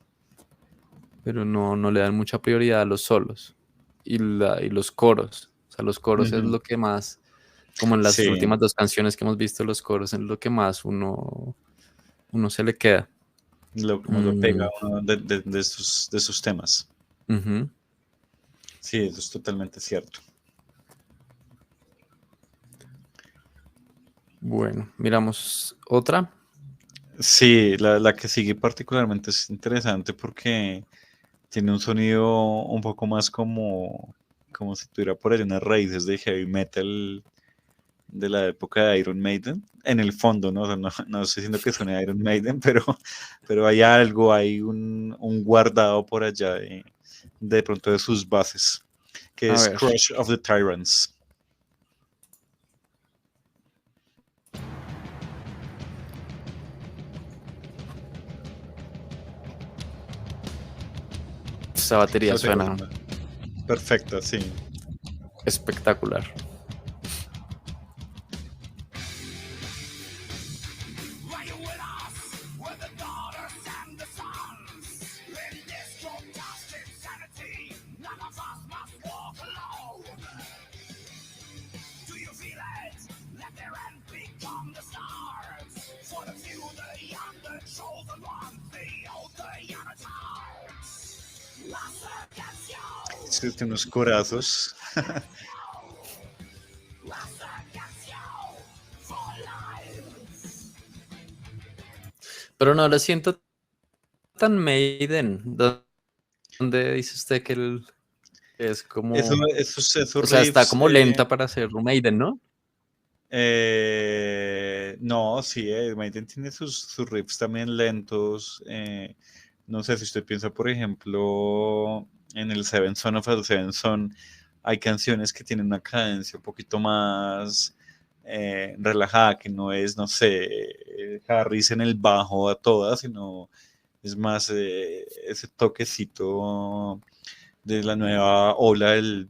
no le dan mucha prioridad a los solos y los coros. O sea, los coros es Ujú. lo que más, como en las Sí, últimas dos canciones que hemos visto, los coros es lo que más uno se le queda. como lo pega Mm, uno de sus temas. ujú. Sí, eso es totalmente cierto. Bueno, miramos otra. Sí, la que sigue particularmente es interesante porque tiene un sonido un poco más como si tuviera por ahí unas raíces de heavy metal de la época de Iron Maiden, en el fondo, ¿no? O sea, no estoy diciendo que suene a Iron Maiden, pero hay algo, hay un guardado por allá de pronto de sus bases, que A es ver, Crush of the Tyrants. esta batería suena Perfecta, sí. espectacular. Sí, tiene unos corazos. Pero no lo siento tan Maiden. ¿Dónde dice usted que es como... Esos O sea, está riffs. como lenta para ser un Maiden, ¿no? No, sí, Maiden tiene sus riffs también lentos. No sé si usted piensa, por ejemplo, en el Seven Son of a Seven Son, hay canciones que tienen una cadencia un poquito más relajada, que no es, no sé, Harris en el bajo a todas, sino es más ese toquecito de la nueva ola del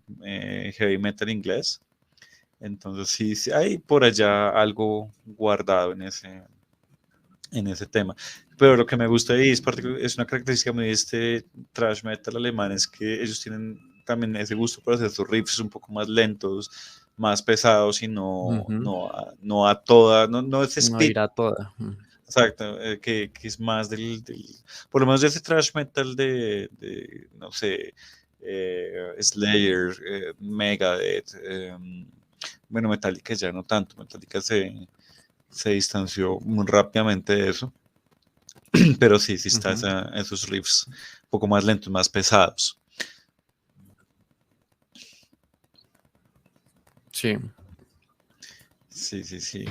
heavy metal inglés. Entonces sí, sí hay por allá algo guardado en ese tema. Pero lo que me gusta y es una característica muy de este thrash metal alemán, es que ellos tienen también ese gusto por hacer sus riffs un poco más lentos, más pesados y Ujú. no a toda, no es No speed, irá toda. exacto, que es más por lo menos de ese thrash metal no sé, Slayer, Megadeth, bueno, Metallica ya no tanto, Metallica se distanció muy rápidamente de eso, pero sí, sí está Ujú. esos riffs un poco más lentos, más pesados. Sí. Sí, sí, sí.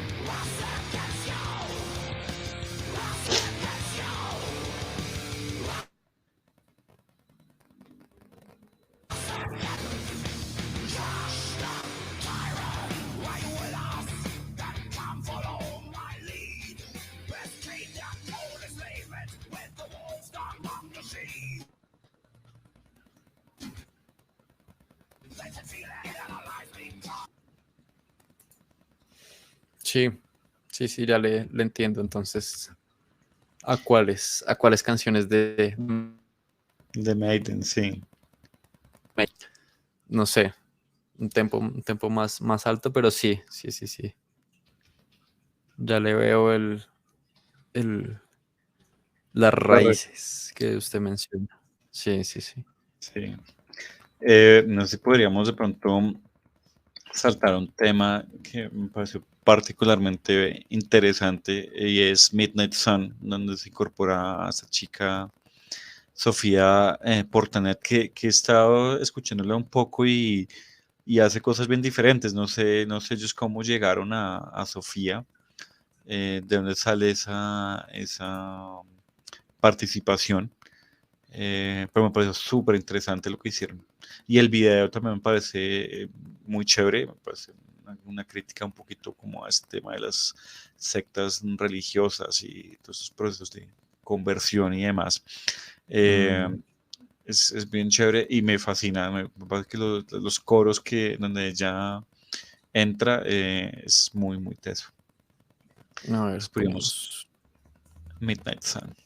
Sí, sí, sí, ya le entiendo. Entonces, ¿a cuáles canciones de, The Maiden, sí. no sé, un tempo más alto, pero sí, sí, sí, sí. Ya le veo el, las Correcto. raíces que usted menciona. Sí, sí, sí. Sí. No sé si podríamos de pronto saltar un tema que me pareció particularmente interesante y es Midnight Sun, donde se incorpora a esta chica Sofía Portanet, que he estado escuchándola un poco y hace cosas bien diferentes. No sé ellos cómo llegaron a Sofía, de dónde sale esa participación, pero me pareció súper interesante lo que hicieron. Y el video también me parece muy chévere, me parece una crítica un poquito como a este tema de las sectas religiosas y todos esos procesos de conversión y demás. Eh, Mm, es bien chévere y me fascina. Me parece que los coros donde ella entra es muy, muy teso. a ver, Esperemos pongamos. Midnight Sun.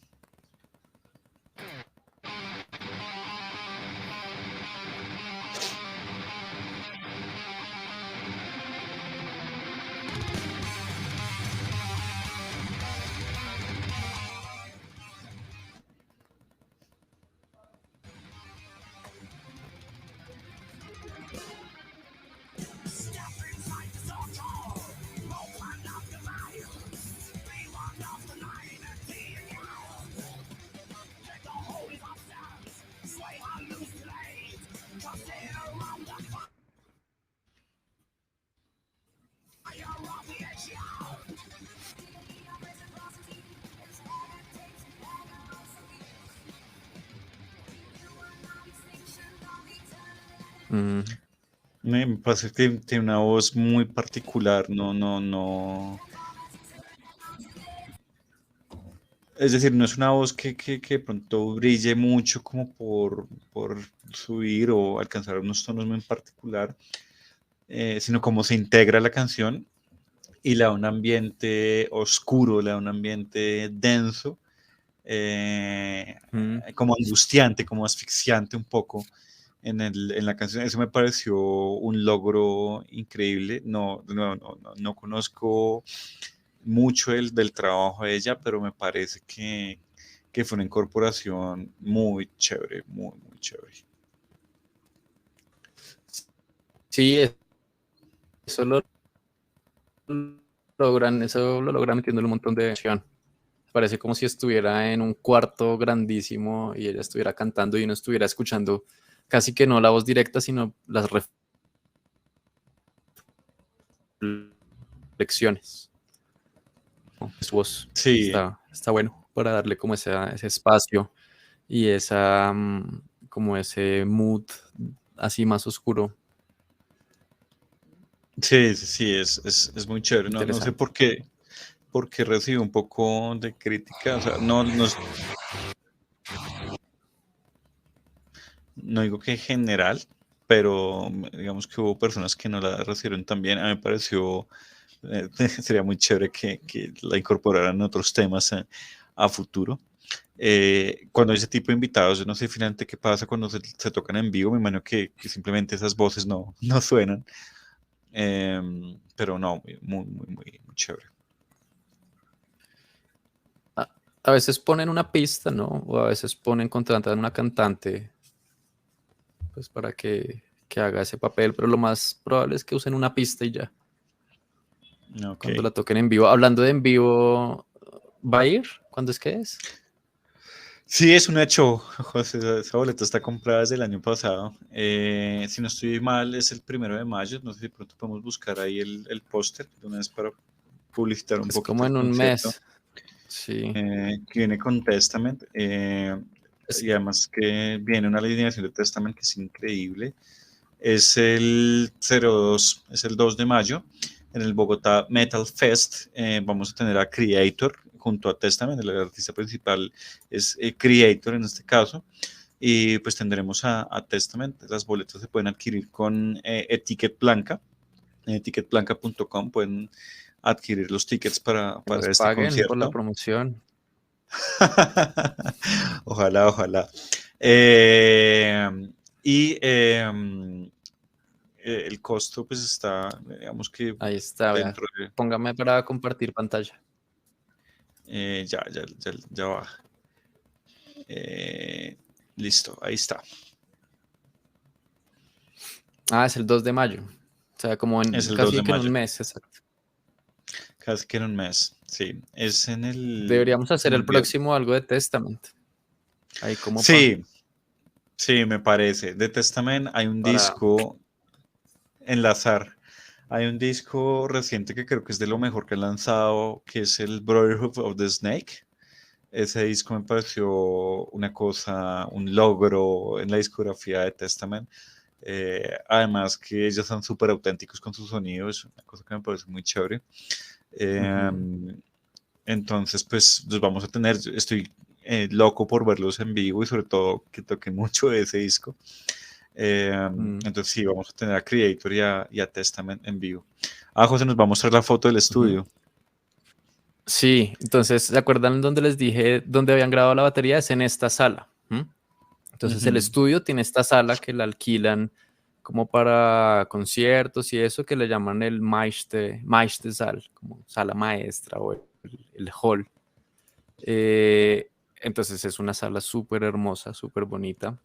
Mm, Me parece que tiene una voz muy particular, no. Es decir, no es una voz que de pronto brille mucho como por subir o alcanzar unos tonos muy en particular, sino como se integra la canción y le da un ambiente oscuro, le da un ambiente denso, eh, mm. como angustiante, como asfixiante un poco en la canción. Eso me pareció un logro increíble. No, no conozco mucho del trabajo de ella, pero me parece que fue una incorporación muy chévere, muy, muy chévere. Sí, eso lo logran metiéndole un montón de acción. Parece como si estuviera en un cuarto grandísimo y ella estuviera cantando y uno estuviera escuchando casi que no la voz directa, sino las reflexiones. Su voz Sí, está bueno para darle como ese espacio y esa como ese mood así más oscuro. sí, sí, sí, es muy chévere. No, no sé Interesante. por qué recibe un poco de crítica. O sea, no digo que en general, pero digamos que hubo personas que no la recibieron tan bien. A mí me pareció, sería muy chévere que la incorporaran en otros temas a futuro. Cuando hay ese tipo de invitados, yo no sé finalmente qué pasa cuando se tocan en vivo, me imagino que simplemente esas voces no suenan. Pero no, muy chévere. A, a veces ponen una pista, ¿no? O a veces contratan una cantante, pues para que haga ese papel, pero lo más probable es que usen una pista y ya, Ok. cuando la toquen en vivo. Hablando de en vivo, ¿va a ir? ¿Cuándo es que es? Sí, es un hecho, José, esa boleta está comprada desde el año pasado. Si no estoy mal, es el 1 de mayo. No sé si pronto podemos buscar ahí el póster de una vez para publicitar un Es poquito como el en un concierto. mes. Sí. Que viene con Testament. Es- Y además que viene una alineación de Testament que es increíble. Es el 02, es el 2 de mayo en el Bogotá Metal Fest. Vamos a tener a Creator junto a Testament, el artista principal es Creator en este caso. Y pues tendremos a Testament. Las boletas se pueden adquirir con Etiquet Blanca. En etiquetblanca.com pueden adquirir los tickets que nos para este paguen por la concierto. promoción. Ojalá, ojalá. Eh, y el costo pues está, digamos que Ahí está, vea. dentro de... Póngame para compartir pantalla. Ya va. Eh, listo, ahí está. Ah, es el 2 de mayo. O sea, como Es en el 2 casi de que en un mayo, mes, exacto. casi que en un mes. Sí, es en Deberíamos se hacer me el olvidó. próximo algo de Testament. Ahí como Sí, sí, me parece. De Testament hay un para... disco enlazar. Hay un disco reciente que creo que es de lo mejor que han lanzado, que es el Brotherhood of the Snake. Ese disco me pareció una cosa, un logro en la discografía de Testament. Además que ellos son súper auténticos con sus sonidos, una cosa que me parece muy chévere. Eh, Ujú, entonces, pues los vamos a tener, estoy loco por verlos en vivo y sobre todo que toquen mucho de ese disco. mm, Entonces sí, vamos a tener a Creator y a Testament en vivo. Ah, José, nos va a mostrar la foto del ujú. estudio. Sí, entonces, ¿se acuerdan dónde les dije dónde habían grabado la batería? Es en esta sala. Entonces, el Ujú, estudio tiene esta sala que la alquilan como para conciertos y eso que le llaman el Maestresal, como sala maestra o el hall. Entonces, es una sala súper hermosa, súper bonita.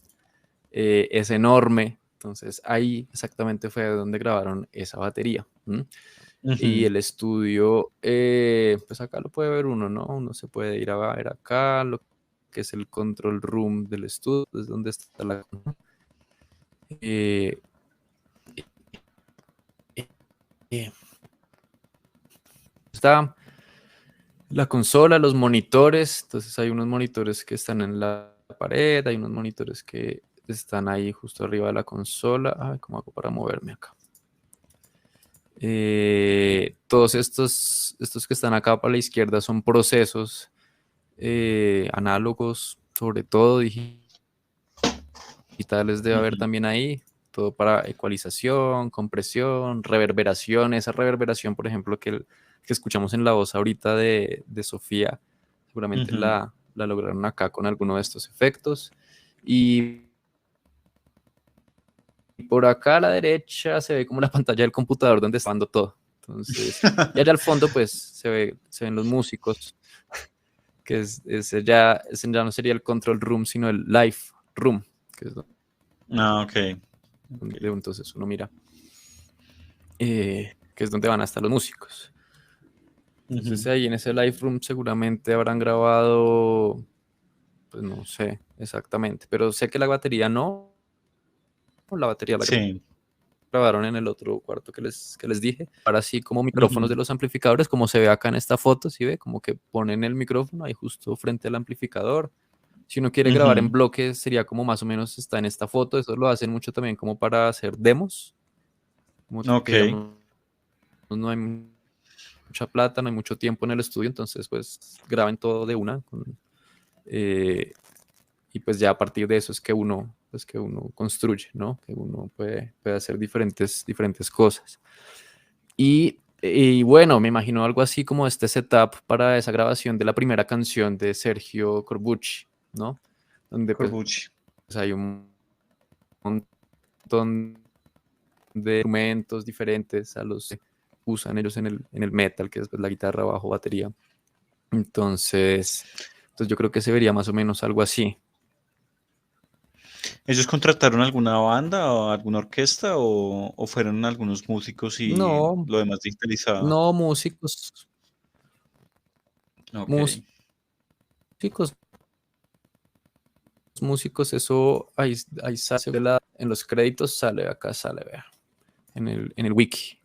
Es enorme. Entonces, ahí exactamente fue donde grabaron esa batería. Y ujú. el estudio, pues acá lo puede ver uno, ¿no? Uno se puede ir a ver acá lo que es el control room del estudio, es donde está la... Eh, eh, está la consola, los monitores, entonces hay unos monitores que están en la pared, hay unos monitores que están ahí justo arriba de la consola. Ay, ¿cómo hago para moverme acá? Todos estos que están acá para la izquierda son procesos análogos, sobre todo digitales debe haber Ujú, también ahí, todo para ecualización, compresión, reverberación, esa reverberación, por ejemplo, que escuchamos en la voz ahorita de Sofía, seguramente ujú. la lograron acá con alguno de estos efectos. Y por acá a la derecha se ve como la pantalla del computador donde está dando todo. Entonces, y allá al fondo, pues se ven los músicos, que ese ya no sería el control room, sino el live room, que es Ah, ok. Ok. donde entonces uno mira. que es donde van a estar los músicos. Entonces ahí en ese live room seguramente habrán grabado, pues no sé exactamente, pero sé que la batería no, la batería la Sí. grabaron en el otro cuarto que les dije. Ahora sí, como micrófonos de Ujú, los amplificadores, como se ve acá en esta foto, ¿sí ve? Como que ponen el micrófono ahí justo frente al amplificador. Si uno quiere grabar en ujú. bloque, sería como más o menos está en esta foto. Eso lo hacen mucho también como para hacer demos, como que Ok. digamos no hay mucha plata, no hay mucho tiempo en el estudio, entonces pues graben todo de una. Eh, y pues ya a partir de eso es que uno construye, ¿no? Que uno puede hacer diferentes cosas. Y bueno, me imagino algo así como este setup para esa grabación de la primera canción de Sergio Corbucci, ¿no? Donde pues Corbucci. hay un montón de instrumentos diferentes a los que usan ellos en el metal, que es pues, la guitarra, bajo, batería. Entonces yo creo que se vería más o menos algo así. ¿Ellos contrataron alguna banda o alguna orquesta o fueron algunos músicos y No, lo demás digitalizado? no músicos, Ok. músicos, músicos, eso ahí sale en los créditos, sale acá, sale, vea, en el wiki.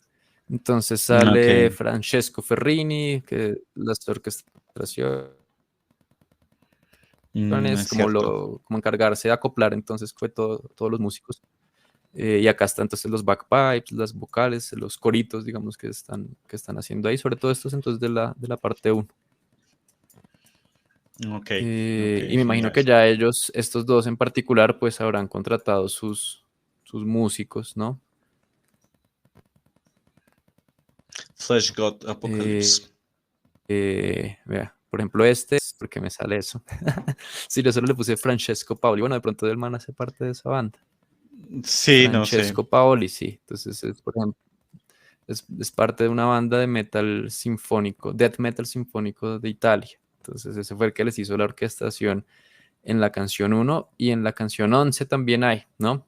Entonces Ok. sale Francesco Ferrini, que las orquestaciones, Es como, cierto. como encargarse de acoplar, entonces fue todos los músicos. Y acá están entonces los backpipes, las vocales, los coritos, digamos, que están haciendo ahí, sobre todo estos entonces de la parte uno. Ok. Ok. Y me imagino Genial. que ya ellos, estos dos en particular, pues habrán contratado sus músicos, ¿no? Flash God Eh, Apocalypse. Vea, por ejemplo, porque me sale eso. Sí, yo solo le puse Francesco Paoli. Bueno, de pronto el man hace parte de esa banda. Sí, no sé. Francesco Paoli, sí. Entonces, por ejemplo, es parte de una banda de metal sinfónico, death metal sinfónico de Italia. Entonces, ese fue el que les hizo la orquestación en la canción uno y en la canción 11 también hay, ¿no?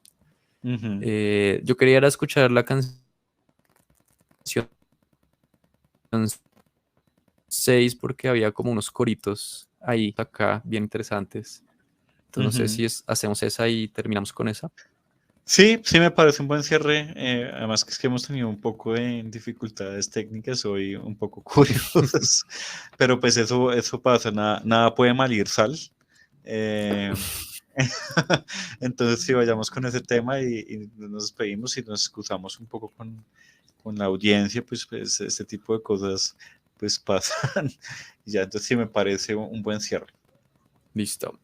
Ujú. Yo quería ir a escuchar la canción 6 porque había como unos coritos ahí, acá, bien interesantes. Entonces, no sé Ujú. si hacemos esa y terminamos con esa. Sí, sí me parece un buen cierre. Además que es que hemos tenido un poco de dificultades técnicas hoy, un poco curiosos, pero pues eso pasa, nada puede malir sal. Eh, entonces, sí, vayamos con ese tema y nos despedimos y nos excusamos un poco con la audiencia, pues este tipo de cosas pues pasan. Y ya, entonces sí me parece un buen cierre. Listo.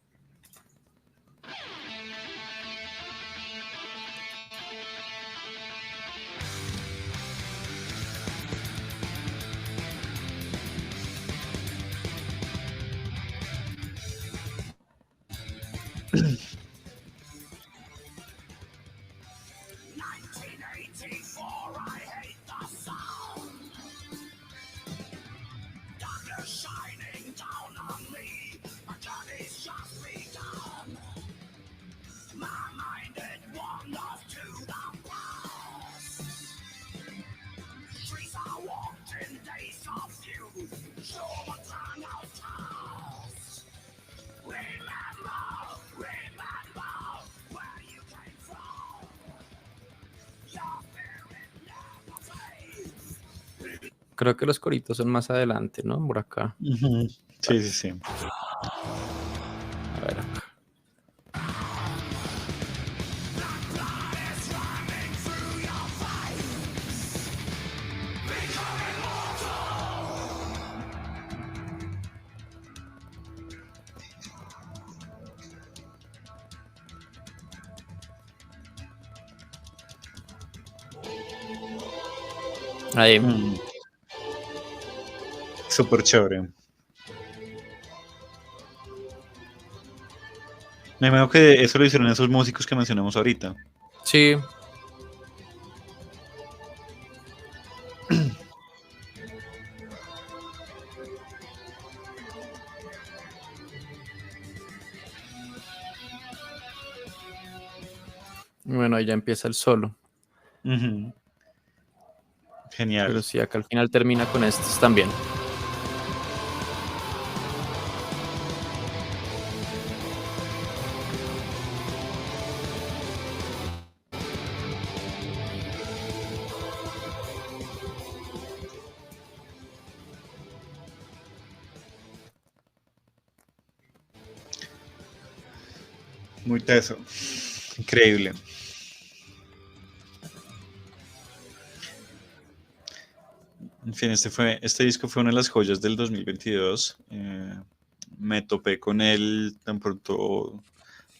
Creo que los coritos son más adelante, ¿no? Por acá. Ujú. Sí, sí, sí. A ver acá. Ahí. Mm, súper chévere. Me imagino que eso lo hicieron esos músicos que mencionamos ahorita. Sí. Bueno, ahí ya empieza el solo. Ujú. Genial. Pero sí, acá al final termina con estos también. Muy teso. Increíble. En fin, este disco fue una de las joyas del 2022. Me topé con él tan pronto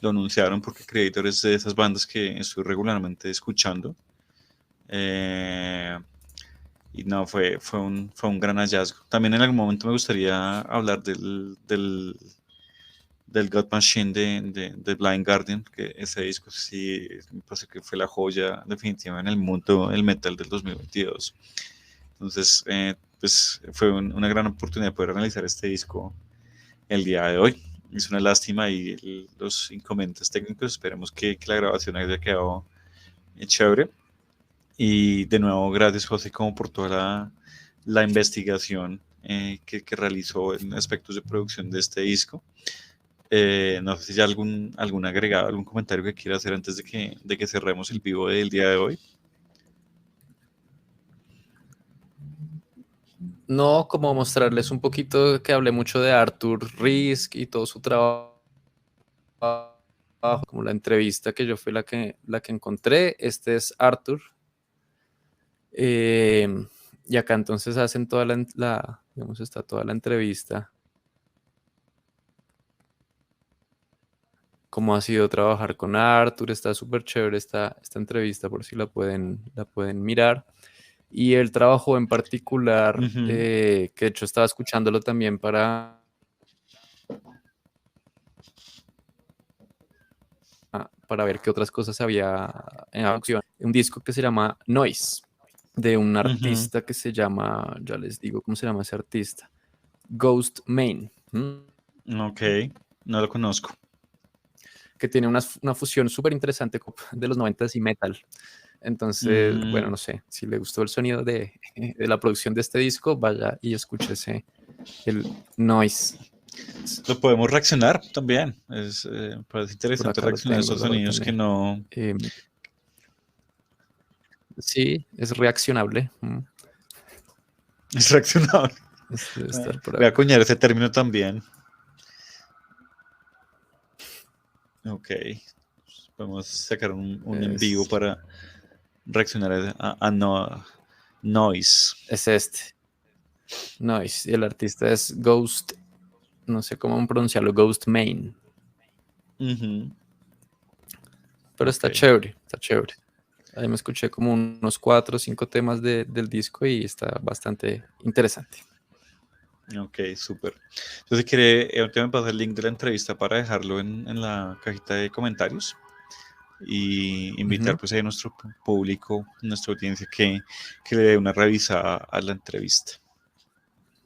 lo anunciaron porque Creator es de esas bandas que estoy regularmente escuchando. Y no, fue un gran hallazgo. También en algún momento me gustaría hablar del God Machine de Blind Guardian, que ese disco sí me parece que fue la joya definitiva en el mundo del metal del 2022. Entonces, pues fue una gran oportunidad de poder analizar este disco el día de hoy. Es una lástima y los inconvenientes técnicos. Esperemos que la grabación haya quedado chévere. Y de nuevo, gracias José como por toda la investigación que realizó en aspectos de producción de este disco. No sé si hay algún agregado, algún comentario que quiera hacer antes de que cerremos el vivo del día de hoy. No, como mostrarles un poquito que hablé mucho de Arthur Risk y todo su trabajo, como la entrevista que yo fui la que encontré. Este es Arthur. Eh, y acá entonces hacen toda digamos, está toda la entrevista. Cómo ha sido trabajar con Arthur, está súper chévere esta entrevista por si la pueden mirar. Y el trabajo en particular, Ujú. que de hecho estaba escuchándolo también para ver qué otras cosas había en acción. Un disco que se llama Noise, de un Ujú. artista que se llama, ya les digo cómo se llama ese artista, Ghost Main, Ok, no lo conozco. que tiene una fusión súper interesante de los 90s y metal. Entonces, bueno, Mm, no sé, si le gustó el sonido de la producción de este disco, vaya y escúchese el Noise. lo podemos reaccionar también. Parece Por interesante acá lo reaccionar a tengo, esos lo voy a sonidos que tener. no. Em, sí, es reaccionable. Es reaccionable. Debe estar por Voy a acá. acuñar ese término también. Ok. Podemos sacar un en vivo Es, para reaccionar a noise. es este, Noise. Y el artista es Ghost, no sé cómo pronunciarlo, Ghost Main. Ujú. Pero Ok, está chévere, está chévere. Ahí me escuché como unos 4 o 5 temas del disco y está bastante interesante. ok, súper. Entonces, si quiere, ahorita me pasa el link de la entrevista para dejarlo en la cajita de comentarios y invitar Ujú. pues a nuestro público, nuestra audiencia que le dé una revisada a la entrevista.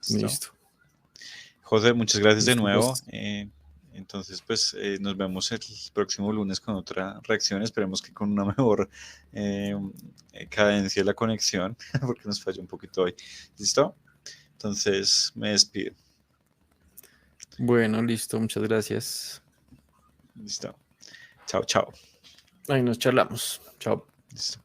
¿Listo? Listo, José, muchas gracias de listo, nuevo. pues. Entonces, pues nos vemos el próximo lunes con otra reacción. Esperemos que con una mejor eh, cadencia de la conexión, porque nos falló un poquito hoy. ¿Listo? Entonces, me despido. Bueno, listo, muchas gracias. ¿Listo? Chao, chao. Ahí nos charlamos. Chao. ¿Listo?